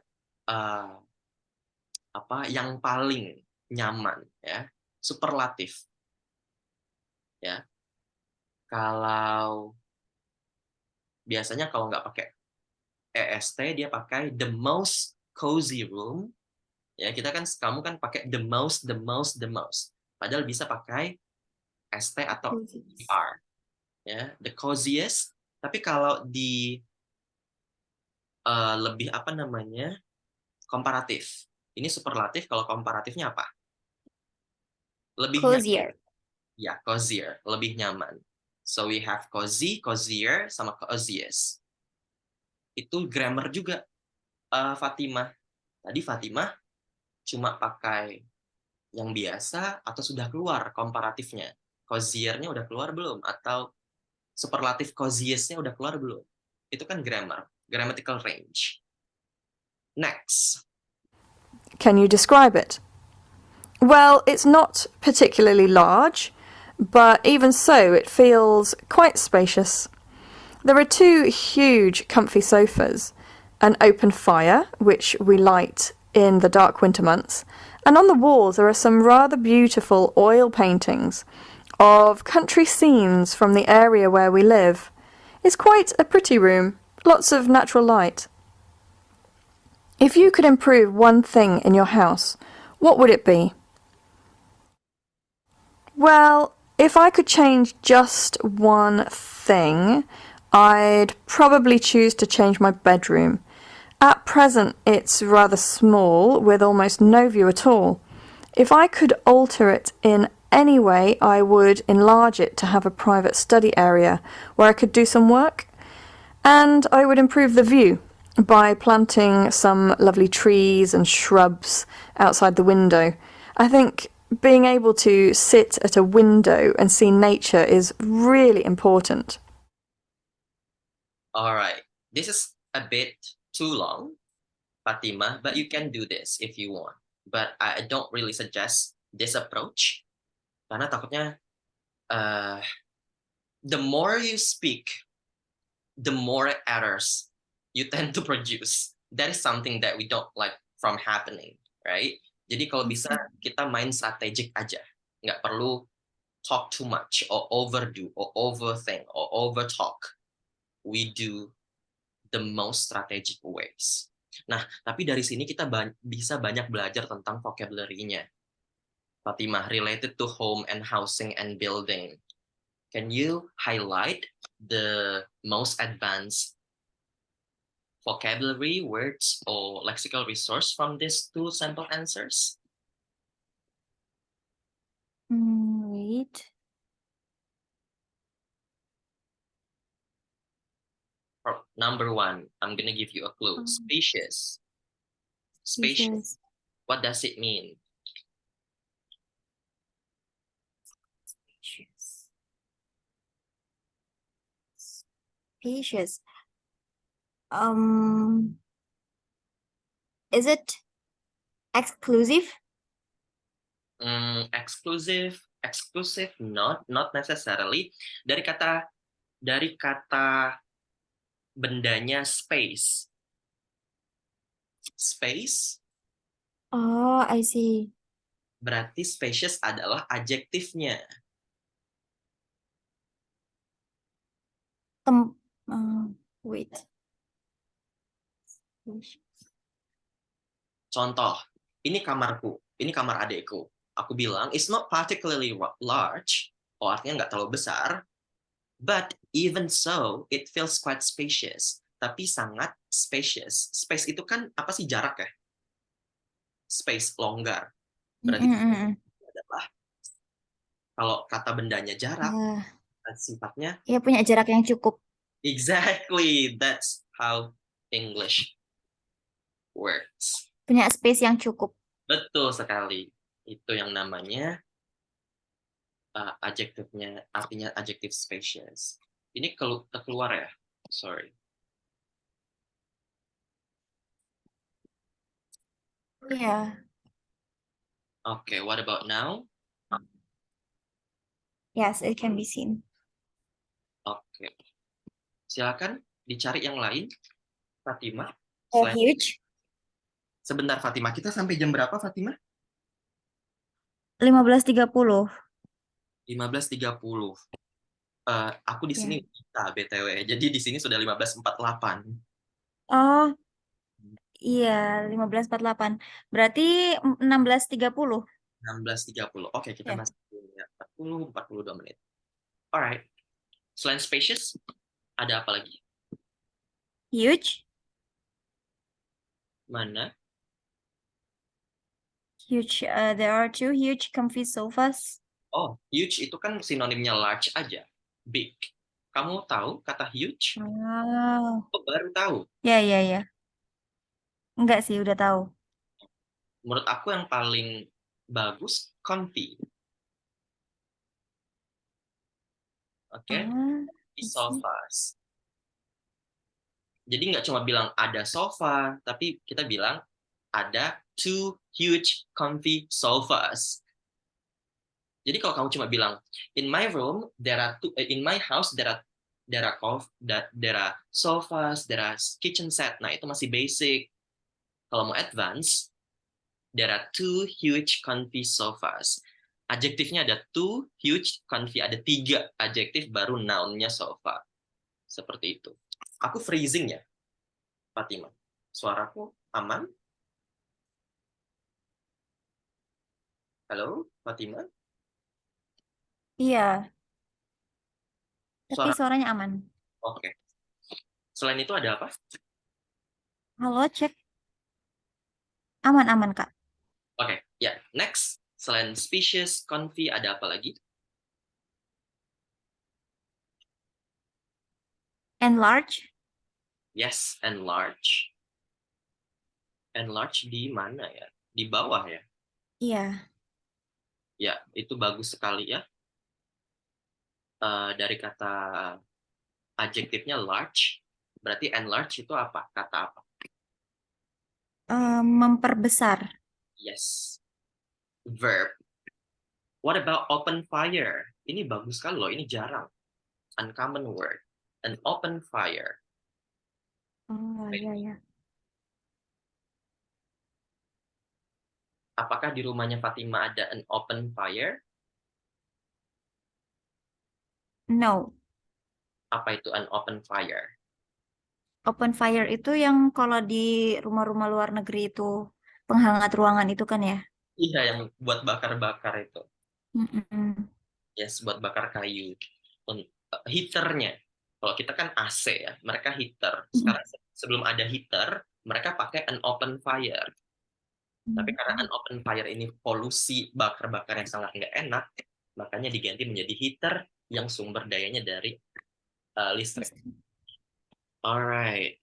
yang paling nyaman ya, superlatif ya. Kalau biasanya kalau nggak pakai est dia pakai the most cozy room ya. Kamu kan pakai the most, padahal bisa pakai st atau er ya, the coziest. Tapi kalau di lebih apa namanya, komparatif, ini superlatif. Kalau komparatifnya apa? Lebihnya Cozier. ya, cozier, lebih nyaman. So we have cozy, cozier, sama coziest. Itu grammar juga, Fatimah. Tadi Fatimah cuma pakai Yang biasa atau sudah keluar komparatifnya? Cozier-nya udah keluar belum? Atau superlatif coziest-nya udah keluar belum? Itu kan grammar, grammatical range. Next. Can you describe it? Well, it's not particularly large, but even so, it feels quite spacious. There are two huge, comfy sofas, an open fire, which we light in the dark winter months, and on the walls there are some rather beautiful oil paintings of country scenes from the area where we live. It's quite a pretty room, lots of natural light. If you could improve one thing in your house, what would it be? Well, if I could change just one thing, I'd probably choose to change my bedroom. At present, it's rather small, with almost no view at all. If I could alter it in any way, I would enlarge it to have a private study area where I could do some work. And I would improve the view by planting some lovely trees and shrubs outside the window. I think being able to sit at a window and see nature is really important. All right. This is a bit too long, Fatima, but you can do this if you want. But I don't really suggest this approach karena takutnya the more you speak, the more errors you tend to produce. That is something that we don't like from happening, right? Jadi kalau bisa kita main strategic aja, nggak perlu talk too much or overdo or overthink or overtalk. We do the most strategic ways. Nah, tapi dari sini kita bisa banyak belajar tentang vocabulary-nya. Fatimah, related to home and housing and building. Can you highlight the most advanced vocabulary, words, or lexical resource from these two sample answers? Wait. Number one, I'm gonna give you a clue. Spacious. Spacious. What does it mean? Spacious. Is it exclusive? Exclusive, not necessarily. Dari kata bendanya space. Space. Oh, I see. Berarti spacious adalah adjektifnya. Wait. Contoh, ini kamarku, ini kamar adekku. Aku bilang, it's not particularly large, artinya nggak terlalu besar, but even so, it feels quite spacious. Tapi sangat spacious. Space itu kan apa sih jarak ya? Space, longgar. Berarti adalah kalau kata bendanya jarak, sifatnya ya punya jarak yang cukup. Exactly, that's how English works. Punya space yang cukup. Betul sekali. Itu yang namanya adjektifnya, artinya adjective spacious. Ini keluar ya? Sorry. Yeah. Okay, what about now? Yes, it can be seen. Oke. Silakan dicari yang lain, Fatimah. Huge. Sebentar, Fatimah. Kita sampai jam berapa, Fatimah? 15.30. 15.30. Aku di sini kita BTW. Jadi di sini sudah 15.48. Oh. Iya, 15.48. Berarti 16.30. 16.30. Oke, kita masih punya 42 menit. Alright. Selain spacious, ada apa lagi? Huge. Mana? Huge. There are two huge comfy sofas. Oh, huge itu kan sinonimnya large aja. Big. Kamu tahu kata huge? Oh. Baru tahu. Ya. Enggak sih, udah tahu. Menurut aku yang paling bagus, comfy. Oke, I see. sofas. Jadi nggak cuma bilang ada sofa, tapi kita bilang ada 2 huge comfy sofas. Jadi kalau kamu cuma bilang in my room there are in my house there are sofas, there are kitchen set. Nah, itu masih basic. Kalau mau advance, there are 2 huge comfy sofas. Adjektifnya ada 2 huge comfy, ada 3 adjektif baru noun-nya sofa. Seperti itu. Aku freezing ya, Fatimah. Suaraku aman? Halo, Fatimah? Iya, tapi Suara. suaranya aman. Oke. Selain itu ada apa? Halo, cek. Aman-aman, Kak. Oke, ya. Next. Selain species, comfy, ada apa lagi? Enlarge? Yes, enlarge. Enlarge di mana ya? Di bawah ya? Iya. Ya, itu bagus sekali ya. Dari kata adjektifnya large, berarti enlarge itu apa? Kata apa? Memperbesar. Yes. Verb. What about open fire? Ini bagus sekali loh, ini jarang. Uncommon word. An open fire. Oh, iya, iya. Apakah di rumahnya Fatimah ada an open fire? No. Apa itu an open fire? Open fire itu yang kalau di rumah-rumah luar negeri itu penghangat ruangan itu kan ya? Iya, yang buat bakar-bakar itu. Mm-mm. Yes, buat bakar kayu. Heaternya. Kalau kita kan AC ya, mereka heater. Mm-mm. Sekarang sebelum ada heater, mereka pakai an open fire. Tapi karena an open fire ini polusi bakar-bakar yang sangat nggak enak, makanya diganti menjadi heater yang sumber dayanya dari listrik. Alright.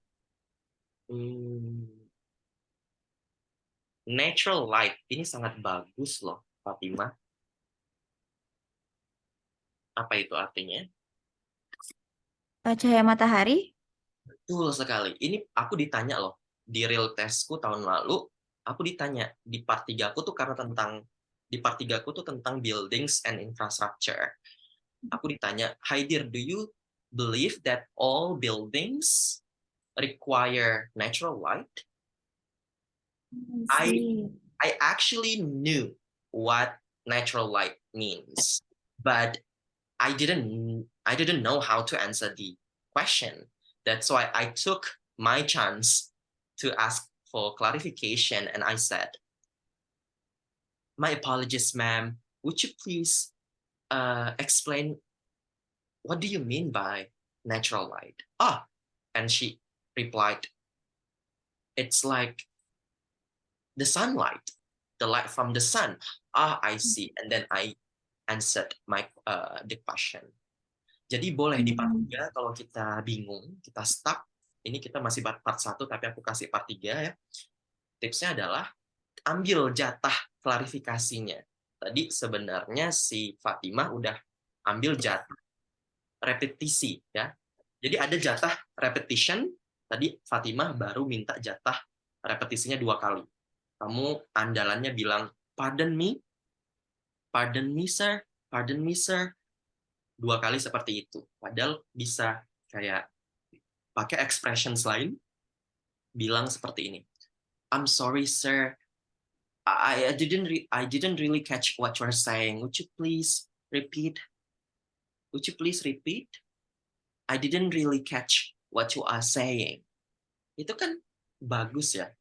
Natural light ini sangat bagus loh, Fatimah. Apa itu artinya? Cahaya matahari? Betul sekali. Ini aku ditanya loh, di real testku tahun lalu, aku ditanya di part 3 aku tuh karena di part 3 aku tuh tentang buildings and infrastructure. Aku ditanya, Haidir, do you believe that all buildings require natural light? I I see. I actually knew what natural light means, but I didn't know how to answer the question. That's why I took my chance to ask for clarification, and I said, "My apologies, ma'am. Would you please explain what do you mean by natural light?" Ah, and she replied, "It's like the sunlight, the light from the sun." Ah, I see. And then I answered the question. Jadi boleh di part 3 kalau kita bingung, kita stuck. Ini kita masih part 1 tapi aku kasih part 3 ya. Tipsnya adalah ambil jatah klarifikasinya. Tadi sebenarnya si Fatimah udah ambil jatah repetisi ya. Jadi ada jatah repetition, tadi Fatimah baru minta jatah repetisinya 2 kali. Kamu andalannya bilang pardon me sir, pardon me sir, 2 kali seperti itu. Padahal bisa kayak pakai expressions lain, bilang seperti ini. I'm sorry sir, I didn't really catch what you're saying. Would you please repeat? Would you please repeat? I didn't really catch what you are saying. Itu kan bagus ya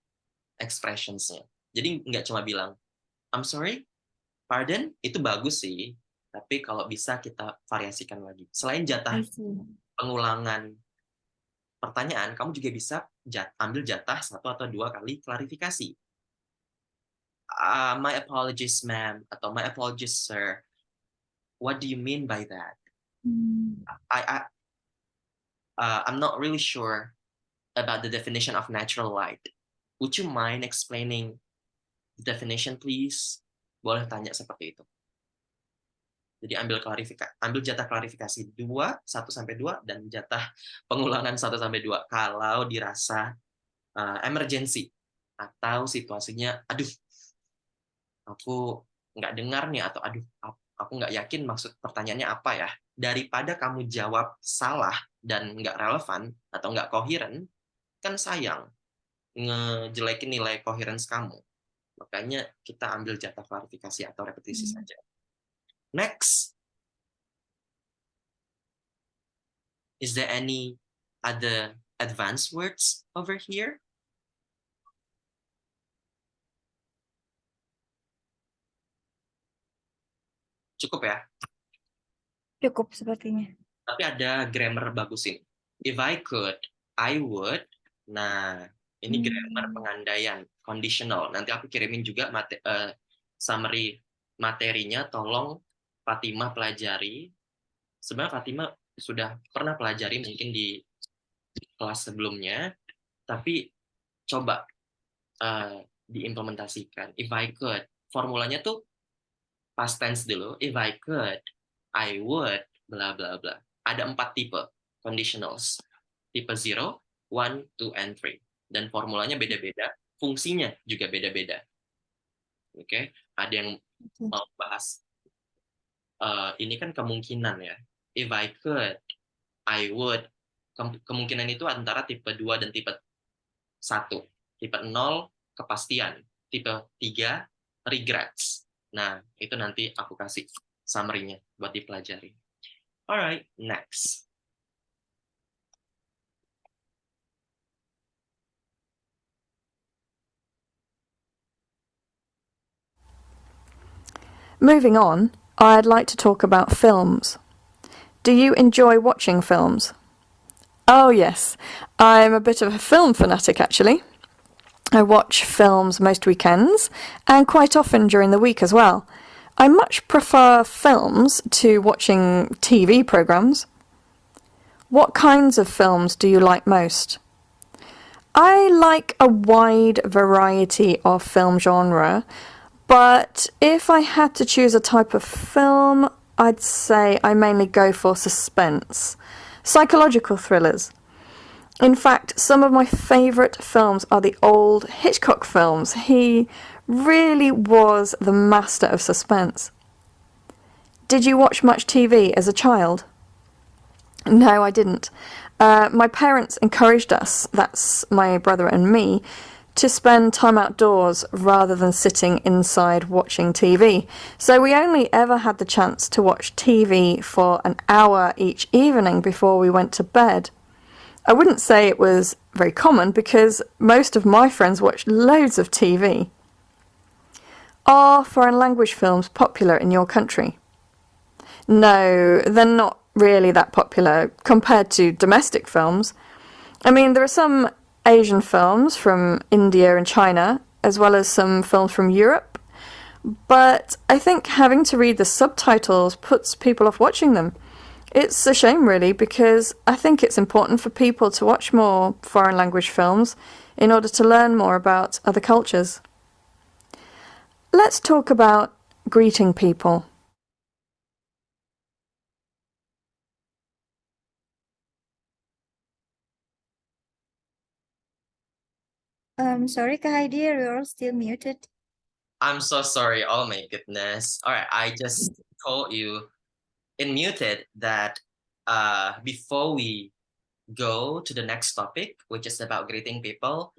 expressionsnya. Jadi nggak cuma bilang I'm sorry, pardon, itu bagus sih. Tapi kalau bisa kita variasikan lagi. Selain jatah I see. pengulangan pertanyaan, kamu juga bisa ambil jatah 1 atau 2 kali klarifikasi. My apologies, ma'am, atau my apologies, sir. What do you mean by that? I I'm not really sure about the definition of natural light. Would you mind explaining the definition, please? boleh tanya seperti itu. Jadi ambil jatah klarifikasi 1 sampai 2 dan jatah pengulangan 1 sampai 2 kalau dirasa emergency atau situasinya aduh aku nggak dengar nih atau aduh aku nggak yakin maksud pertanyaannya apa ya. Daripada kamu jawab salah dan nggak relevan atau nggak koheren, kan sayang ngejelekin nilai coherence kamu. Makanya kita ambil jatah klarifikasi atau repetisi saja. Next. Is there any other advanced words over here? Cukup ya? Cukup sepertinya. Tapi ada grammar bagus ini. If I could, I would. Nah, ini grammar pengandaian, conditional. Nanti aku kirimin juga summary materinya, tolong Fathimah pelajari. Sebenarnya Fathimah sudah pernah pelajari mungkin di kelas sebelumnya, tapi coba diimplementasikan. If I could, formulanya tuh past tense dulu. If I could, I would, bla bla bla. Ada 4 tipe conditionals. Tipe 0, 1, 2, and 3. Dan formulanya beda-beda, fungsinya juga beda-beda. Oke, ada yang mau bahas ini kan kemungkinan ya. If I could, I would. Kemungkinan itu antara tipe 2 dan tipe 1. Tipe 0, kepastian. Tipe 3, regrets. Nah, itu nanti aku kasih summary-nya buat dipelajari. Alright, next. Moving on, I'd like to talk about films. Do you enjoy watching films? Oh, yes. I'm a bit of a film fanatic, actually. I watch films most weekends and quite often during the week as well. I much prefer films to watching TV programmes. What kinds of films do you like most? I like a wide variety of film genre, but if I had to choose a type of film, I'd say I mainly go for suspense, psychological thrillers. In fact, some of my favourite films are the old Hitchcock films. He really was the master of suspense. Did you watch much TV as a child? No, I didn't. My parents encouraged us, that's my brother and me, to spend time outdoors rather than sitting inside watching TV. So we only ever had the chance to watch TV for an hour each evening before we went to bed. I wouldn't say it was very common because most of my friends watched loads of TV. Are foreign language films popular in your country? No, they're not really that popular compared to domestic films. I mean, there are some Asian films from India and China, as well as some films from Europe, but I think having to read the subtitles puts people off watching them. It's a shame, really, because I think it's important for people to watch more foreign language films in order to learn more about other cultures. Let's talk about greeting people. Sorry, Kak Heidi, you're still muted. I'm so sorry. Oh my goodness. All right, I just told you in muted that before we go to the next topic, which is about greeting people,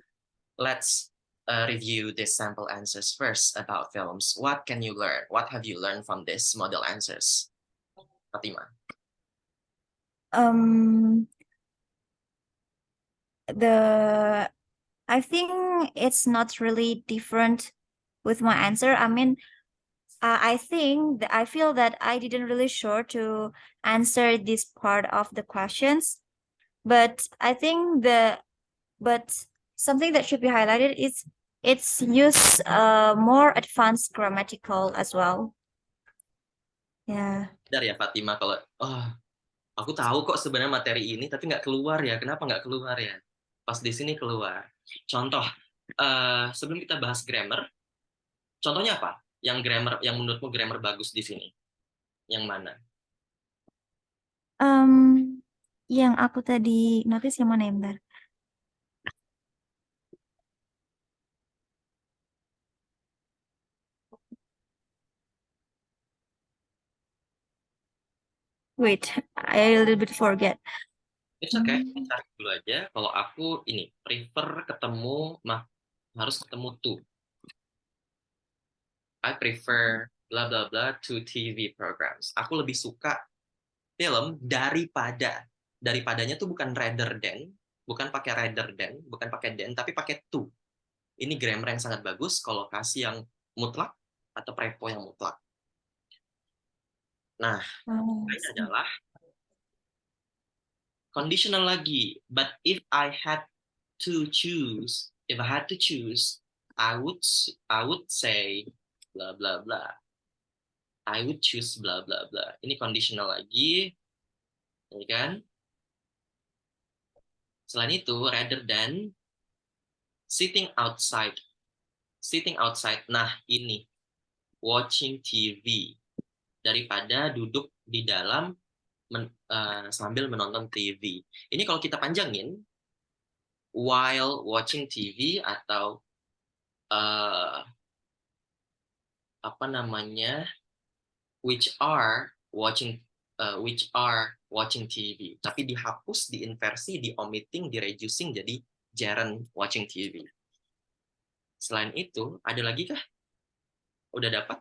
let's review these sample answers first about films. What can you learn? What have you learned from these model answers? Fathimah. I think it's not really different with my answer. I mean, I think that I feel that I didn't really sure to answer this part of the questions, but I think something that should be highlighted is it's use more advanced grammatical as well. Yeah. Sadar ya Fathimah kalau aku tahu kok sebenarnya materi ini tapi nggak keluar ya. Kenapa nggak keluar ya? Pas di sini keluar. Contoh, sebelum kita bahas grammar, contohnya apa? Yang menurutmu grammar bagus di sini? Yang mana? Yang aku tadi notice yang mana ya, bentar. Wait, I a little bit forget. It's okay, cari dulu aja. Kalau aku ini prefer harus ketemu to. I prefer bla bla bla to TV programs. Aku lebih suka film daripadanya tuh bukan rather than, bukan pakai rather than, bukan pakai than, tapi pakai to. Ini grammar yang sangat bagus, kolokasi yang mutlak atau prepo yang mutlak. Nah, ini adalah conditional lagi. But if I had to choose, I would say bla bla bla. I would choose bla bla bla. Ini conditional lagi, ya kan? Selain itu, rather than sitting outside. Sitting outside. Nah, ini watching TV daripada duduk di dalam sambil menonton TV. Ini kalau kita panjangin while watching TV atau apa namanya which are watching TV. Tapi dihapus, diinversi, di-omitting, di-reducing jadi Jaren watching TV. Selain itu, ada lagi kah? Udah dapat?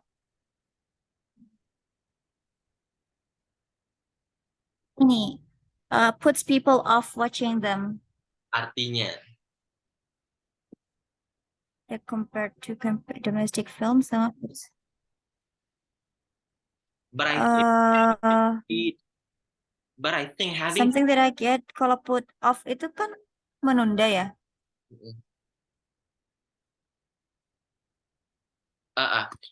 Ini puts people off watching them. Artinya, Compared to domestic films, but I think having something that I get kalau put off itu kan menunda ya.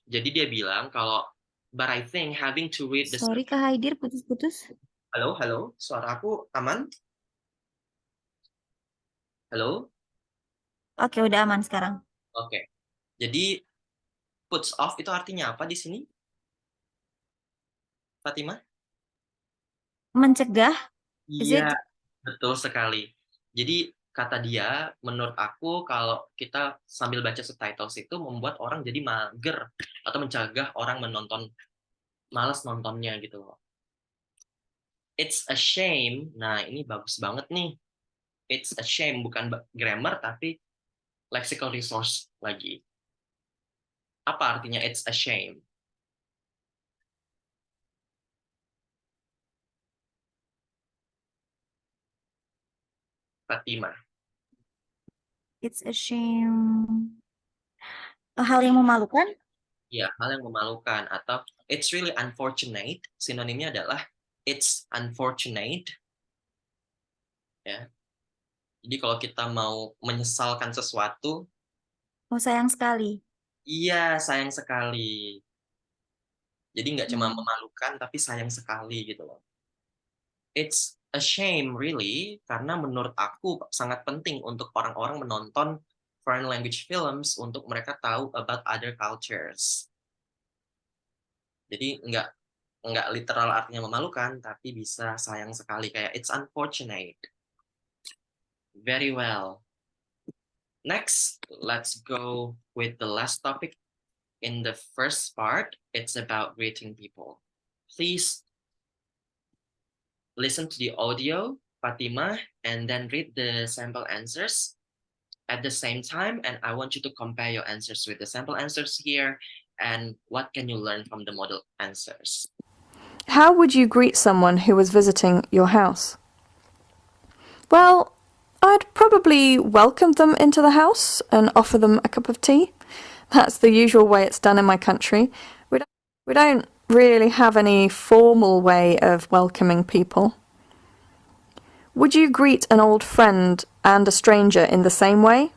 Jadi dia bilang kalau but I think having to read the Sorry Kak Haidir, putus-putus. Halo, suara aku aman? Halo? Oke, udah aman sekarang. Oke. Jadi puts off itu artinya apa di sini? Fatimah? Mencegah? Iya, betul sekali. Jadi kata dia, menurut aku kalau kita sambil baca subtitles itu membuat orang jadi mager atau mencegah orang malas nontonnya gitu loh. It's a shame. Nah, ini bagus banget nih. It's a shame, bukan grammar tapi lexical resource lagi. Apa artinya it's a shame? Fatimah. It's a shame. Hal yang memalukan? Ya, hal yang memalukan atau it's really unfortunate. Sinonimnya adalah it's unfortunate. Ya. Jadi kalau kita mau menyesalkan sesuatu, Sayang sekali. iya sayang sekali. Jadi nggak cuma memalukan, tapi sayang sekali gitu loh. It's a shame really, karena menurut aku sangat penting untuk orang-orang menonton foreign language films untuk mereka tahu about other cultures. Jadi nggak literal artinya memalukan, tapi bisa sayang sekali kayak it's unfortunate. Very well. Next, let's go with the last topic. In the first part, it's about greeting people. Please listen to the audio, Fatimah, and then read the sample answers at the same time. And I want you to compare your answers with the sample answers here. And what can you learn from the model answers? How would you greet someone who was visiting your house? Well, I'd probably welcome them into the house and offer them a cup of tea. That's the usual way it's done in my country. We don't really have any formal way of welcoming people. Would you greet an old friend and a stranger in the same way?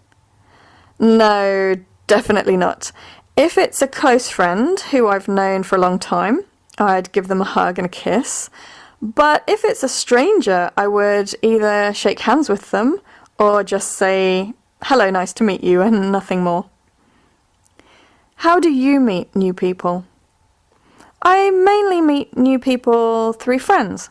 No, definitely not. If it's a close friend who I've known for a long time, I'd give them a hug and a kiss. But if it's a stranger, I would either shake hands with them or just say, hello, nice to meet you, and nothing more. How do you meet new people? I mainly meet new people through friends.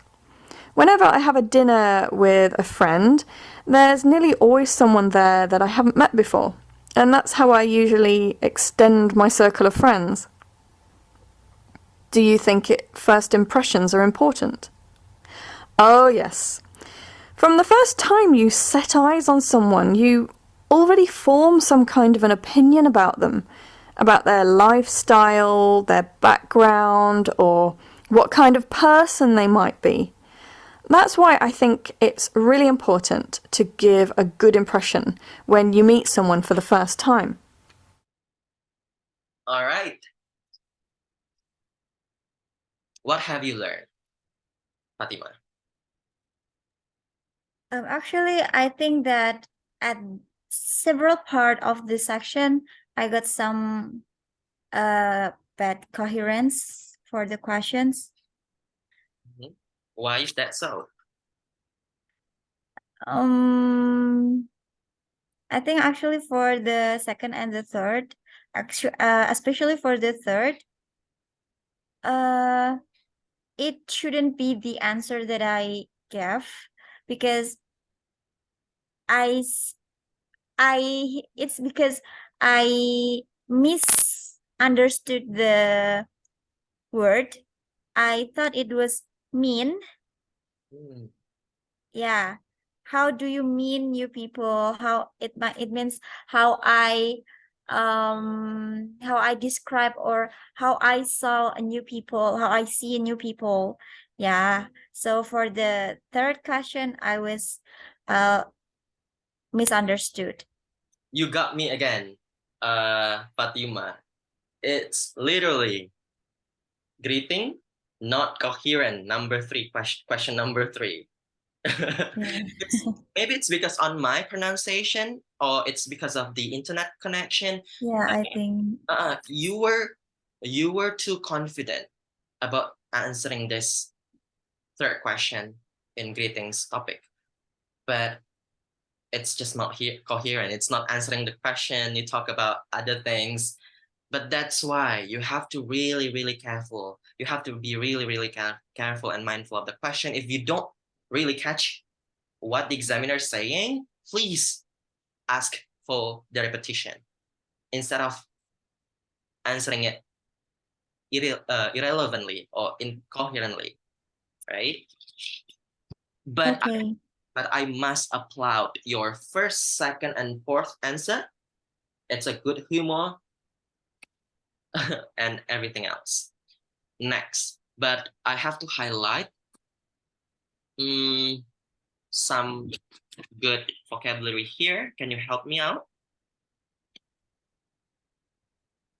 Whenever I have a dinner with a friend, there's nearly always someone there that I haven't met before, and that's how I usually extend my circle of friends. Do you think first impressions are important? Oh, yes. From the first time you set eyes on someone, you already form some kind of an opinion about them, about their lifestyle, their background, or what kind of person they might be. That's why I think it's really important to give a good impression when you meet someone for the first time. All right. What have you learned, Fatima? Actually, I think that at several part of this section, I got some bad coherence for the questions. Why is that so? I think actually for the second and the third, especially for the third, it shouldn't be the answer that I gave, because it's because I misunderstood the word. I thought it was mean. Yeah. How do you mean new people? How it means how I describe or how I saw a new people, how I see a new people. Yeah. So for the third question, I was misunderstood. You got me again, Fatima. It's literally greeting, not coherent. Number three, question number three. Maybe it's because on my pronunciation, or it's because of the internet connection. Yeah, I think. You were too confident about answering this third question in greetings topic, but it's just not coherent. It's not answering the question. You talk about other things, but that's why you have to really careful. You have to be really careful and mindful of the question. If you don't really catch what the examiner is saying, please ask for the repetition instead of answering it irrelevantly or incoherently, right? But Okay. I must applaud your first, second, and fourth answer. It's a good humor and everything else. Next, but I have to highlight some good vocabulary here. Can you help me out?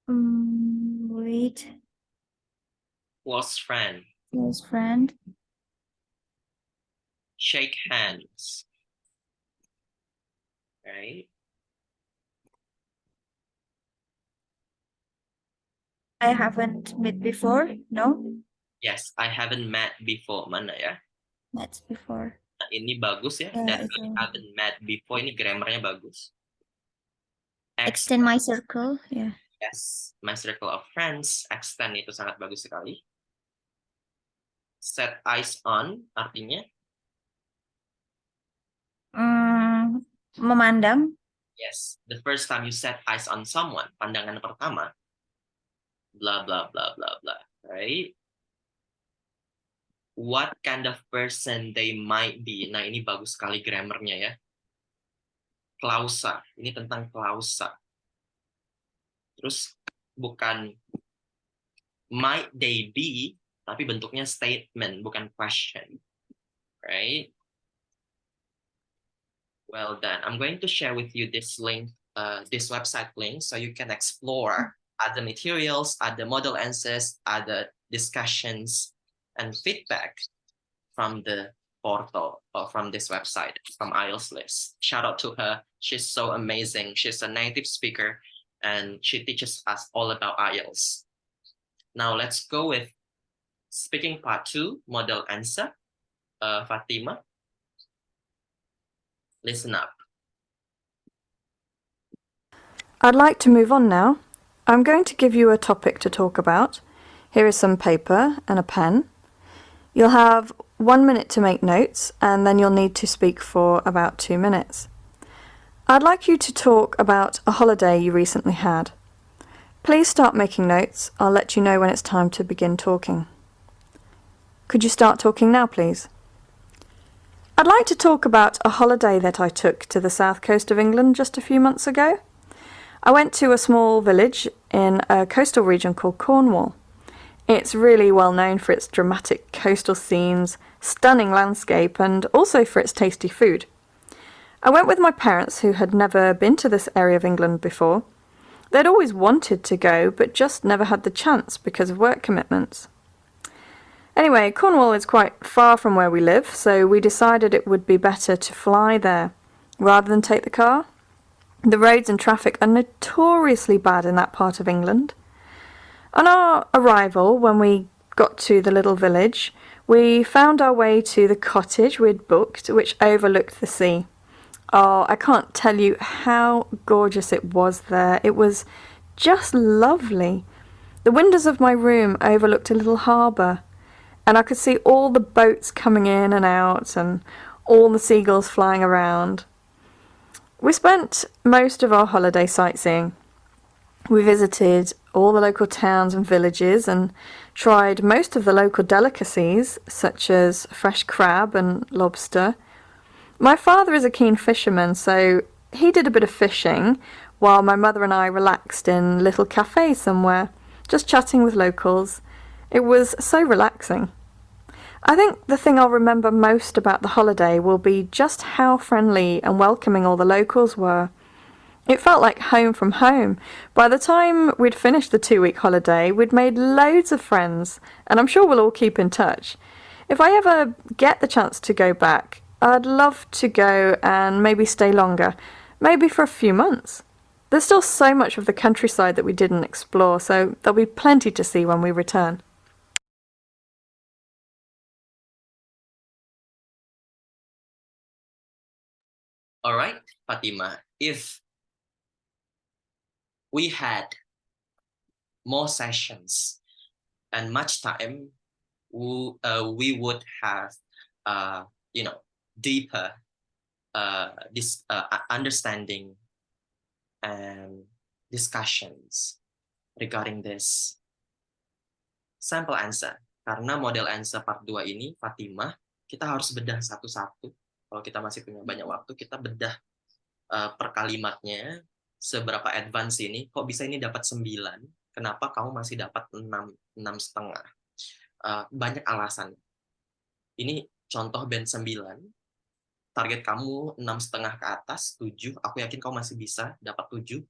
Wait. Close friend. Close friend. Shake hands. Right? I haven't met before. No, Yes, I haven't met before. Mana ya? met before. Nah, ini bagus ya. Yeah, Dan I haven't met before. Ini grammarnya bagus. extend my circle. Yeah. Yes, my circle of friends. Extend itu sangat bagus sekali. Set eyes on artinya? Memandang. Yes, the first time you set eyes on someone, pandangan pertama. Blah, blah, blah, blah, blah. Right? What kind of person they might be. Nah, ini bagus sekali grammarnya ya. Klausa. Ini tentang klausa. Terus bukan might they be, tapi bentuknya statement, bukan question. Right? Well done. I'm going to share with you this link, this website link, so you can explore other materials, other model answers, other discussions, and feedback from the portal or from this website, from IELTS List. Shout out to her. She's so amazing. She's a native speaker, and she teaches us all about IELTS. Now let's go with speaking part 2, model answer. Fathimah, listen up. I'd like to move on now. I'm going to give you a topic to talk about. Here is some paper and a pen. You'll have 1 minute to make notes, and then you'll need to speak for about 2 minutes. I'd like you to talk about a holiday you recently had. Please start making notes. I'll let you know when it's time to begin talking. Could you start talking now, please? I'd like to talk about a holiday that I took to the south coast of England just a few months ago. I went to a small village in a coastal region called Cornwall. It's really well known for its dramatic coastal scenes, stunning landscape, and also for its tasty food. I went with my parents, who had never been to this area of England before. They'd always wanted to go, but just never had the chance because of work commitments. Anyway, Cornwall is quite far from where we live, so we decided it would be better to fly there rather than take the car. The roads and traffic are notoriously bad in that part of England. On our arrival, when we got to the little village, we found our way to the cottage we'd booked, which overlooked the sea. Oh, I can't tell you how gorgeous it was there. It was just lovely. The windows of my room overlooked a little harbour, and I could see all the boats coming in and out and all the seagulls flying around. We spent most of our holiday sightseeing. We visited all the local towns and villages and tried most of the local delicacies, such as fresh crab and lobster. My father is a keen fisherman, so he did a bit of fishing, while my mother and I relaxed in a little cafe somewhere, just chatting with locals. It was so relaxing. I think the thing I'll remember most about the holiday will be just how friendly and welcoming all the locals were. It felt like home from home. By the time we'd finished the 2-week holiday, we'd made loads of friends, and I'm sure we'll all keep in touch. If I ever get the chance to go back, I'd love to go and maybe stay longer, maybe for a few months. There's still so much of the countryside that we didn't explore, so there'll be plenty to see when we return. All right, Fatima, if we had more sessions and much time, we would have, deeper understanding and discussions regarding this sample answer. Karena model answer part 2 ini, Fatimah, kita harus bedah satu-satu. Kalau kita masih punya banyak waktu, kita bedah per kalimatnya, seberapa advance ini, kok bisa ini dapat 9, kenapa kamu masih dapat 6,5. Banyak alasan. Ini contoh band 9, target kamu 6,5 ke atas, 7, aku yakin kamu masih bisa dapat 7.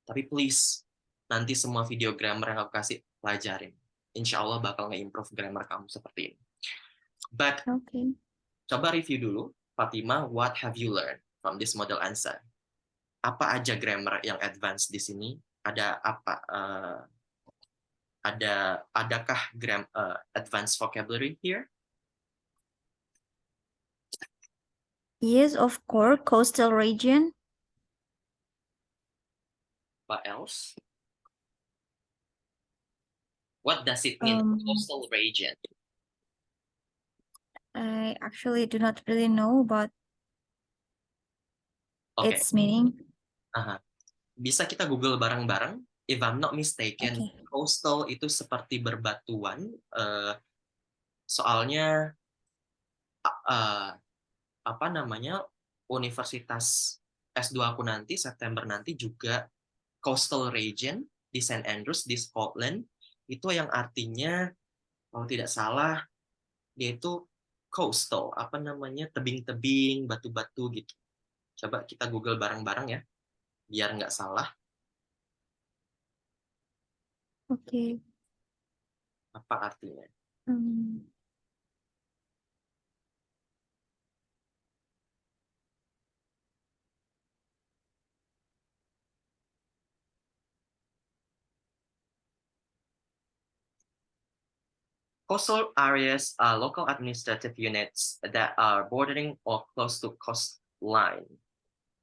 Tapi please, nanti semua video grammar yang aku kasih, pelajarin. Insya Allah bakal nge-improve grammar kamu seperti ini. But, Okay. coba review dulu, Fatimah, what have you learned from this model answer? Apa aja grammar yang advance di sini? Ada apa? Adakah advanced vocabulary here? Yes, of course, coastal region. What else? What does it mean, coastal region? I actually do not really know about Okay. its meaning. Bisa kita Google bareng-bareng. If I'm not mistaken, Okay. coastal itu seperti berbatuan. Soalnya Universitas S2 aku nanti September nanti juga coastal region di St. Andrews di Scotland, itu yang artinya kalau tidak salah dia itu coastal, tebing-tebing, batu-batu gitu. Coba kita Google bareng-bareng ya, biar nggak salah. Okay. Apa artinya? Coastal areas are local administrative units that are bordering or close to coastline.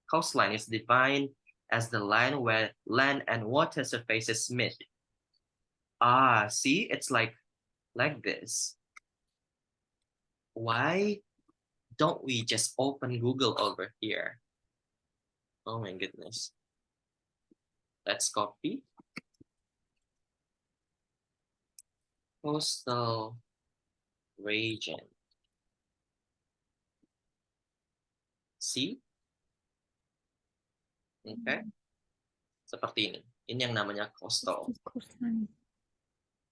Coastline is defined as the line where land and water surfaces meet. See, it's like this. Why don't we just open Google over here? Oh my goodness. Let's copy. Coastal region. See? Okay. Seperti ini. Ini yang namanya coastal.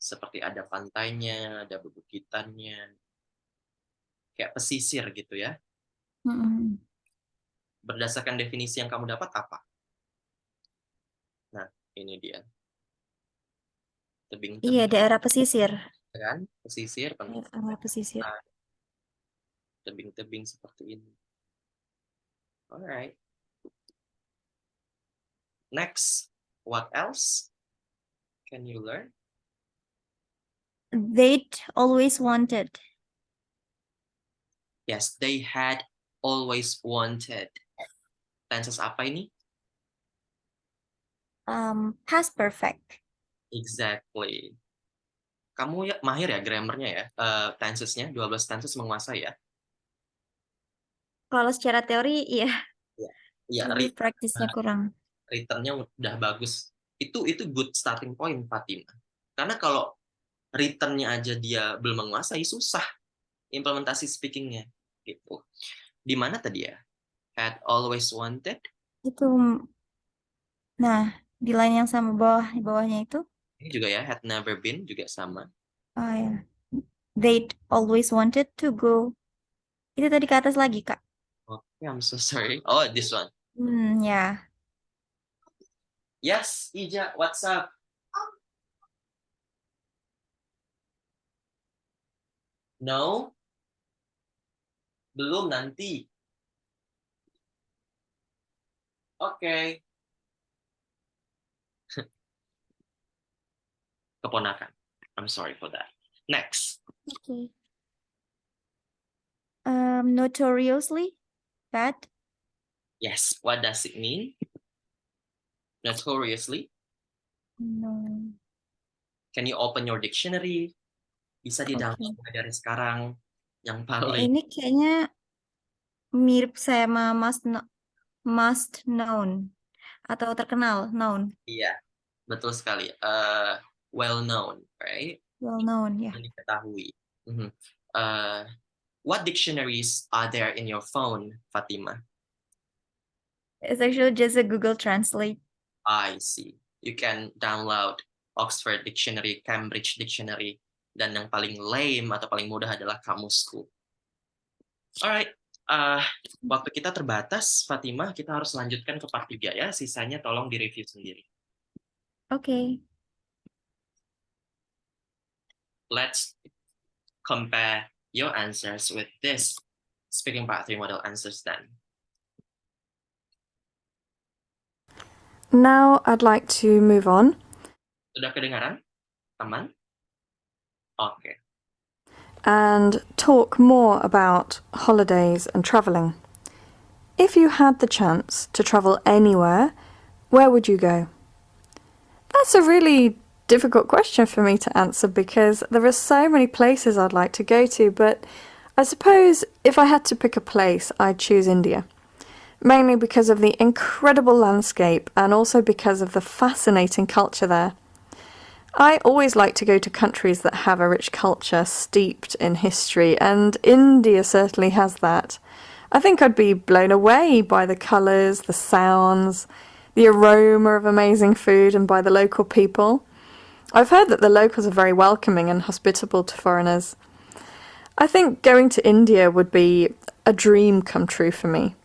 Seperti ada pantainya, ada bebukitannya. Kayak pesisir gitu ya. Berdasarkan definisi yang kamu dapat apa? Nah, ini dia. Tebing-tebing. Iya, daerah pesisir. Kan? Pesisir, Daerah pesisir. tebing-tebing seperti ini. Alright. Next, what else can you learn? They'd always wanted. Yes, they had always wanted. Tenses apa ini? Past perfect. Exactly. Kamu ya mahir ya grammarnya ya? Tensesnya, 12 tenses menguasai ya? Kalau secara teori, iya. Iya, Tapi praktisnya kurang. returnnya udah bagus. Itu good starting point, Fathimah. Karena kalau returnnya aja dia belum menguasai, susah implementasi speakingnya. Gitu. Di mana tadi ya? Had always wanted. Itu, nah, di line yang sama di bawahnya itu. Ini juga ya, had never been juga sama. Oh ya. They'd always wanted to go. Itu tadi ke atas lagi, Kak. Okay, I'm so sorry. Oh, this one. Ya. Yes, Ija, what's up? No? Belum, nanti. Oke. Keponakan. I'm sorry for that. Next. Okay. Notoriously bad. Yes, what does it mean? Notoriously. No. Can you open your dictionary? Bisa di-download dari sekarang. Yang paling. Ini kayaknya mirip sama must known atau terkenal, known. Iya, betul sekali. Well known, right? Well known, ya. Yang diketahui. What dictionaries are there in your phone, Fathimah? It's actually just a Google Translate. I see. You can download Oxford Dictionary, Cambridge Dictionary, dan yang paling lame atau paling mudah adalah Kamusku. Alright, waktu kita terbatas, Fathimah, kita harus lanjutkan ke part 3 ya. Sisanya tolong direview sendiri. Okay. Let's compare your answers with this speaking part 3 model answers then. Now I'd like to move on. Sudah kedengaran, teman? Okay. And talk more about holidays and travelling. If you had the chance to travel anywhere, where would you go? That's a really difficult question for me to answer because there are so many places I'd like to go to, but I suppose if I had to pick a place, I'd choose India. Mainly because of the incredible landscape and also because of the fascinating culture there. I always like to go to countries that have a rich culture steeped in history, and India certainly has that. I think I'd be blown away by the colours, the sounds, the aroma of amazing food, and by the local people. I've heard that the locals are very welcoming and hospitable to foreigners. I think going to India would be a dream come true for me.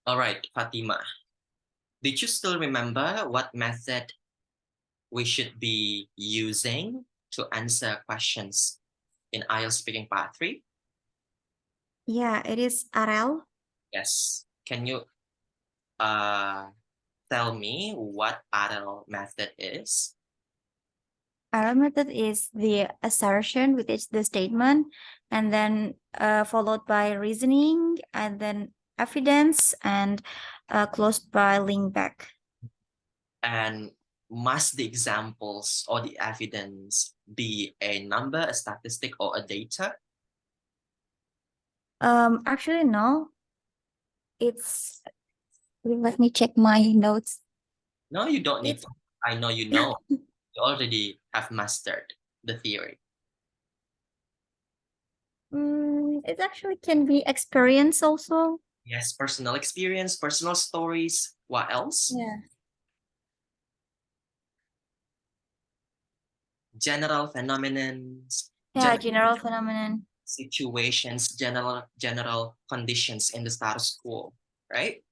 All right, Fathimah. Did you still remember what method we should be using to answer questions in IELTS speaking part 3? Yeah, it is RL. Yes. Can you tell me what RL method is? RL method is the assertion, which is the statement, and then followed by reasoning, and then evidence and closed by link back. And must the examples or the evidence be a number, a statistic, or a data? Actually, no. It's, let me check my notes. No, you don't need It's to. I know you know. You already have mastered the theory. it actually can be experience also. Yes, personal experience, personal stories. What else? Yeah. General phenomenon, Yeah, general phenomenon. situations, general conditions in the status quo, right?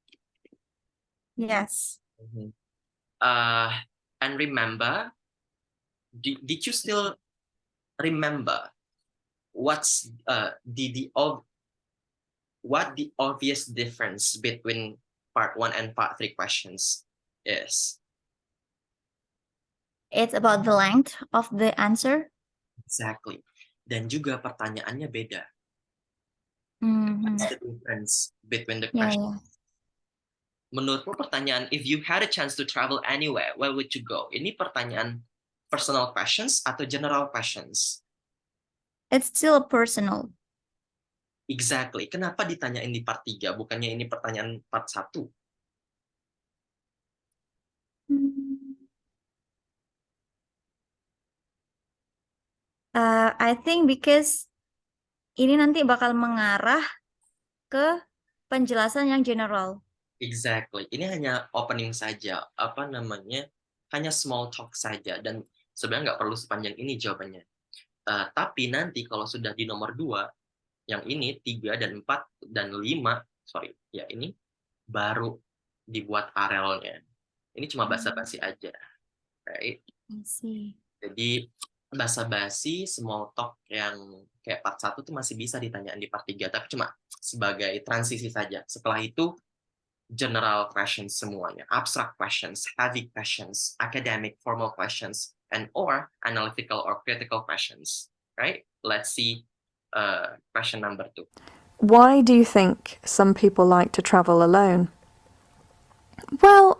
Yes. Mhm. And remember, did you still remember what's what the obvious difference between part 1 and part 3 questions is? It's about the length of the answer. Exactly. Dan juga pertanyaannya beda. Mhm. What's the difference between the Yeah, questions? yeah. Menurutmu pertanyaan, if you had a chance to travel anywhere, where would you go? Ini pertanyaan personal questions atau general questions? It's still personal. Exactly. Kenapa ditanyain di part 3? Bukannya ini pertanyaan part 1? I think because ini nanti bakal mengarah ke penjelasan yang general. Exactly. Ini hanya opening saja. Apa namanya? Hanya small talk saja. Dan sebenarnya nggak perlu sepanjang ini jawabannya. Tapi nanti kalau sudah di nomor 2, yang ini 3 dan 4 dan 5, sorry, ya ini baru dibuat arelnya. Ini cuma basa-basi aja, right? I see. Jadi basa-basi small talk yang kayak part 1 tuh masih bisa ditanyain di part 3, tapi cuma sebagai transisi saja. Setelah itu general questions semuanya, abstract questions, heavy questions, academic formal questions, and or analytical or critical questions, right? Let's see question number 2. Why do you think some people like to travel alone? Well,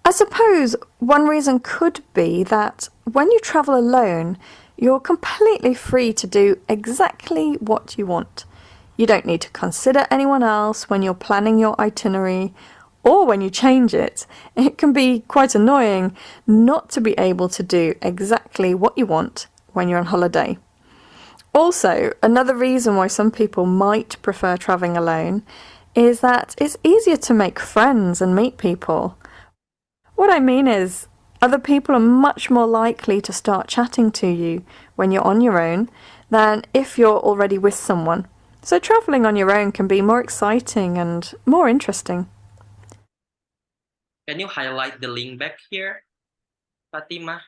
I suppose one reason could be that when you travel alone, you're completely free to do exactly what you want. You don't need to consider anyone else when you're planning your itinerary or when you change it. It can be quite annoying not to be able to do exactly what you want when you're on holiday. Also, another reason why some people might prefer travelling alone is that it's easier to make friends and meet people. What I mean is, other people are much more likely to start chatting to you when you're on your own than if you're already with someone. So travelling on your own can be more exciting and more interesting. Can you highlight the link back here, Fathimah?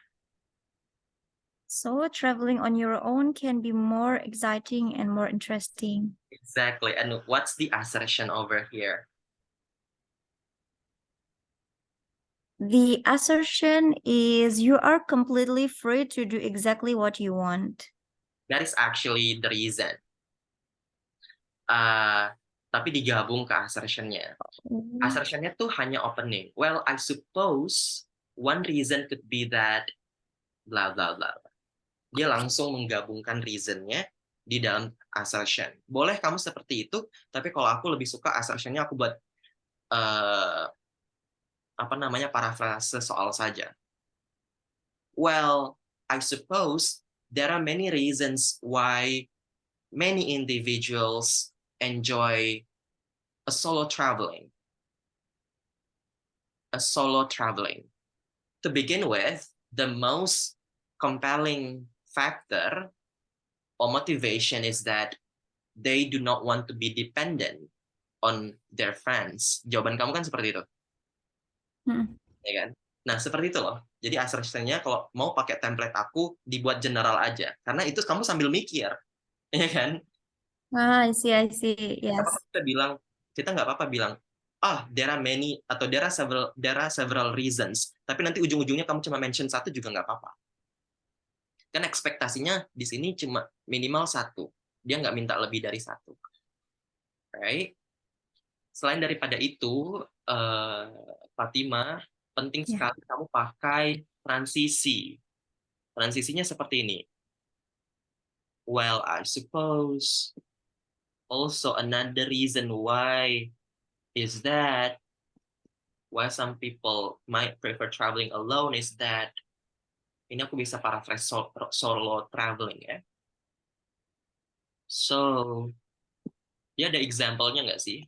So traveling on your own can be more exciting and more interesting. Exactly. And what's the assertion over here? The assertion is you are completely free to do exactly what you want. That is actually the reason. Tapi digabung ke assertionnya. Assertionnya tuh hanya opening. Well, I suppose one reason could be that blah blah blah. Dia langsung menggabungkan reasonnya di dalam assertion. Boleh kamu seperti itu, tapi kalau aku lebih suka assertionnya aku buat apa namanya parafrase soal saja. Well, I suppose there are many reasons why many individuals enjoy a solo traveling. A solo traveling. To begin with, the most compelling factor or motivation is that they do not want to be dependent on their friends. Jawaban kamu kan seperti itu, ya kan? Nah, seperti itu loh. Jadi assertionnya kalau mau pakai template aku dibuat general aja, karena itu kamu sambil mikir, ya kan? I see, yes. Kita nggak apa-apa bilang, there are many atau there are several reasons. Tapi nanti ujung-ujungnya kamu cuma mention satu juga nggak apa-apa. Kan ekspektasinya di sini cuma minimal satu. Dia nggak minta lebih dari satu. Right? Selain daripada itu, Fatima, penting Yeah. sekali kamu pakai transisi. Transisinya seperti ini. Well, I suppose also another reason why is that why some people might prefer traveling alone is that ini aku bisa paraphrase solo traveling ya. So, dia ada example-nya nggak sih?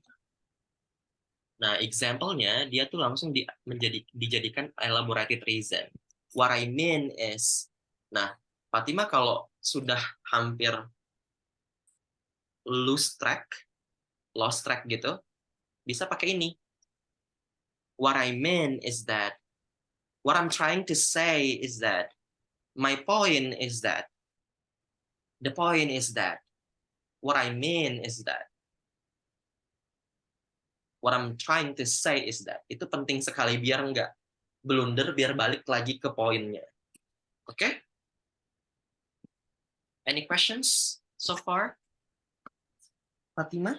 Nah, example-nya dia tuh langsung dijadikan elaborated reason. What I mean is, nah, Fatima kalau sudah hampir lost track gitu, bisa pakai ini. What I mean is that, what I'm trying to say is that, my point is that, the point is that, what I mean is that, what I'm trying to say is that. Itu penting sekali biar nggak blunder, biar balik lagi ke poinnya. Oke? Okay? Any questions so far? Fatima?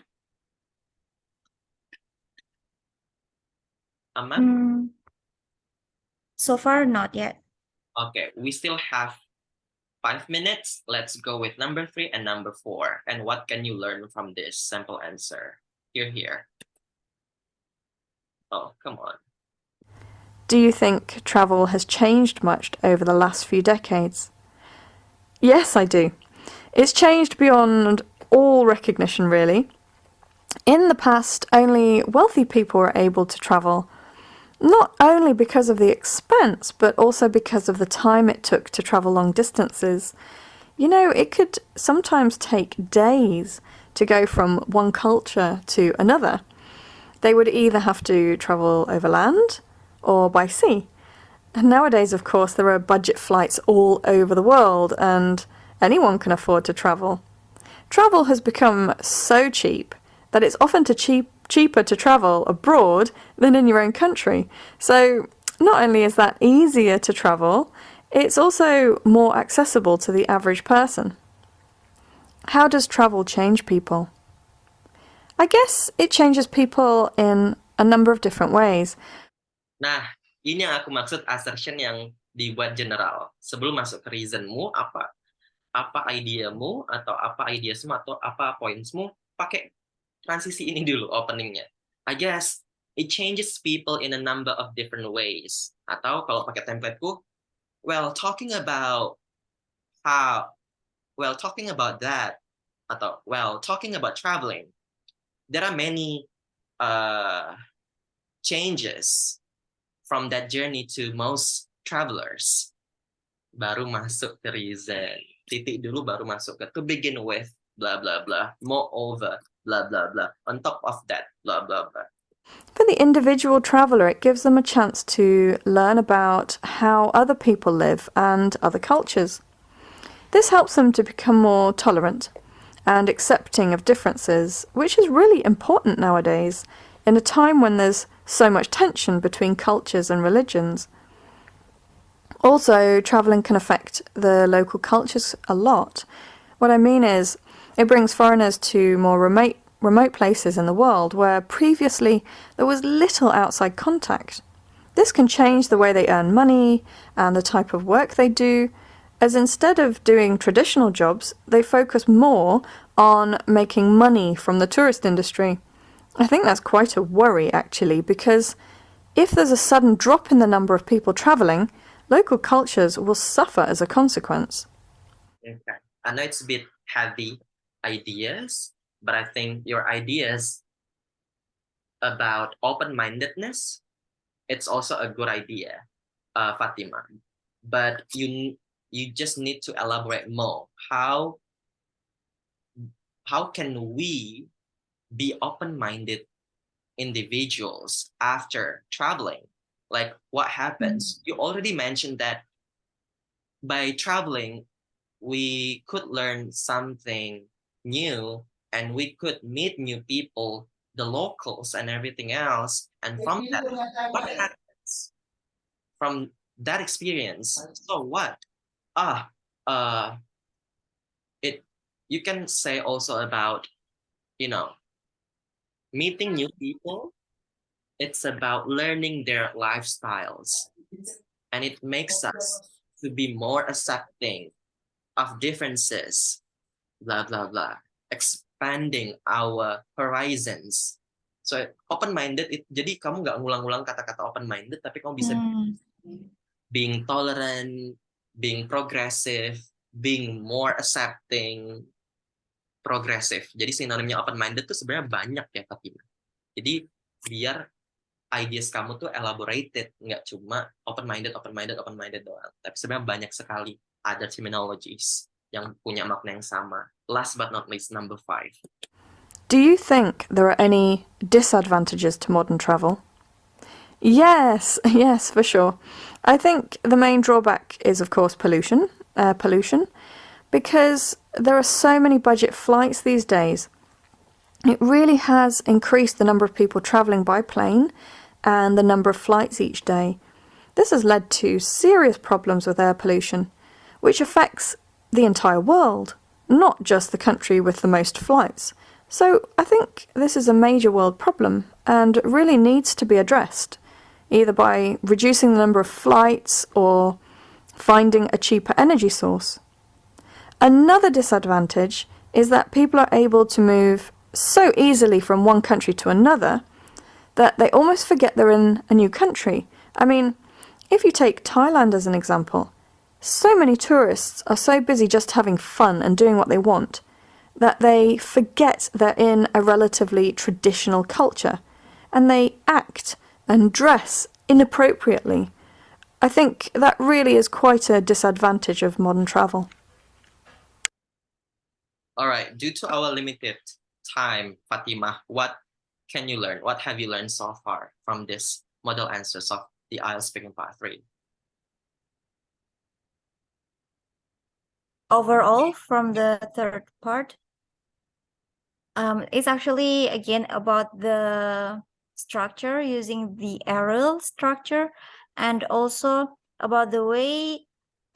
Aman? So far, not yet. Okay, we still have 5 minutes. Let's go with number 3 and number 4. And what can you learn from this sample answer? Here. Oh, come on. Do you think travel has changed much over the last few decades? Yes, I do. It's changed beyond all recognition, really. In the past, only wealthy people were able to travel, not only because of the expense, but also because of the time it took to travel long distances. You know, it could sometimes take days to go from one culture to another. They would either have to travel over land or by sea. And nowadays, of course, there are budget flights all over the world and anyone can afford to travel. Travel has become so cheap that it's often cheaper to travel abroad than in your own country. So not only is that easier to travel, it's also more accessible to the average person. How does travel change people? I guess it changes people in a number of different ways. Nah, ini yang aku maksud assertion yang dibuat general. Sebelum masuk ke reasonmu, apa ideamu, atau apa ideasmu, atau apa pointsmu, pakai transisi ini dulu openingnya. I guess it changes people in a number of different ways. Atau kalau pakai templateku, talking about that, atau talking about traveling, there are many changes from that journey to most travelers. Baru masuk ke reason. Titik dulu baru masuk ke to begin with, blah, blah, blah. Moreover, blah, blah, blah. On top of that, blah, blah, blah. For the individual traveller, it gives them a chance to learn about how other people live and other cultures. This helps them to become more tolerant and accepting of differences, which is really important nowadays in a time when there's so much tension between cultures and religions. Also, travelling can affect the local cultures a lot. What I mean is, it brings foreigners to more remote places in the world where previously there was little outside contact. This can change the way they earn money and the type of work they do, as instead of doing traditional jobs, they focus more on making money from the tourist industry. I think that's quite a worry, actually, because if there's a sudden drop in the number of people travelling, local cultures will suffer as a consequence. Okay. I know it's a bit heavy ideas, but I think your ideas about open-mindedness, it's also a good idea, Fatima. But you just need to elaborate more. How can we be open-minded individuals after traveling? Like, what happens? You already mentioned that by traveling, we could learn something new and we could meet new people, the locals and everything else. And from that, what happens from that experience? So what? You can say also about, meeting new people, it's about learning their lifestyles. And it makes us to be more accepting of differences, blah, blah, blah. Expanding our horizons. So open-minded, jadi kamu nggak ngulang-ngulang kata-kata open-minded, tapi kamu bisa being tolerant, being progressive, being more accepting, progressive. Jadi sinonimnya open-minded tuh sebenarnya banyak ya, Fathimah. Jadi biar ideas kamu tuh elaborated, nggak cuma open-minded, open-minded, open-minded doang. Tapi sebenarnya banyak sekali other terminologies yang punya makna yang sama. Last but not least, number 5. Do you think there are any disadvantages to modern travel? Yes, yes, for sure. I think the main drawback is, of course, pollution, because there are so many budget flights these days. It really has increased the number of people travelling by plane and the number of flights each day. This has led to serious problems with air pollution, which affects the entire world, not just the country with the most flights. So I think this is a major world problem and really needs to be addressed, either by reducing the number of flights or finding a cheaper energy source. Another disadvantage is that people are able to move so easily from one country to another that they almost forget they're in a new country. I mean, if you take Thailand as an example, so many tourists are so busy just having fun and doing what they want that they forget they're in a relatively traditional culture and they act and dress inappropriately. I think that really is quite a disadvantage of modern travel. All right, due to our limited time, Fathimah, what can you learn? What have you learned so far from this model answers of the IELTS speaking part 3? Overall, from the third part, it's actually again about the structure, using the aerial structure, and also about the way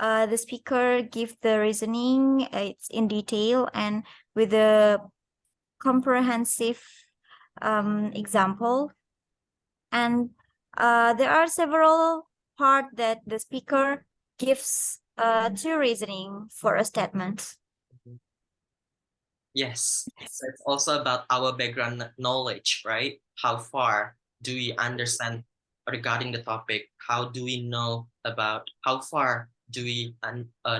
the speaker give the reasoning. It's in detail and with a comprehensive example. And there are several part that the speaker gives to reasoning for a statement. Yes, so it's also about our background knowledge, right? How far do we understand regarding the topic? How do we know about, how far do we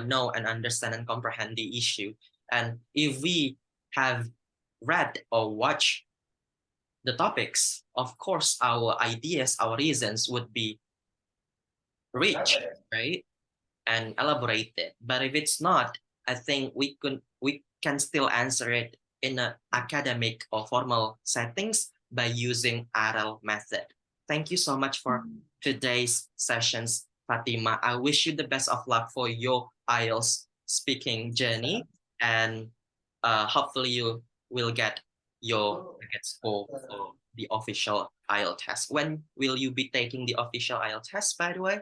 know and understand and comprehend the issue? And if we have read or watched the topics, of course, our ideas, our reasons would be rich, right? And elaborated. But if it's not, I think we can still answer it in an academic or formal settings by using RL method. Thank you so much for today's sessions, Fathimah. I wish you the best of luck for your IELTS speaking journey, and hopefully you will get your score for the official IELTS test. When will you be taking the official IELTS test, by the way?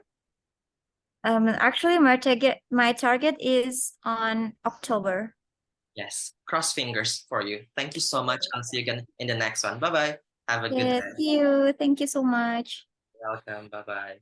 Actually, my target is on October. Yes, cross fingers for you. Thank you so much. I'll see you again in the next one. Bye-bye. Have a good day. See you. Thank you so much. Welcome. Bye-bye.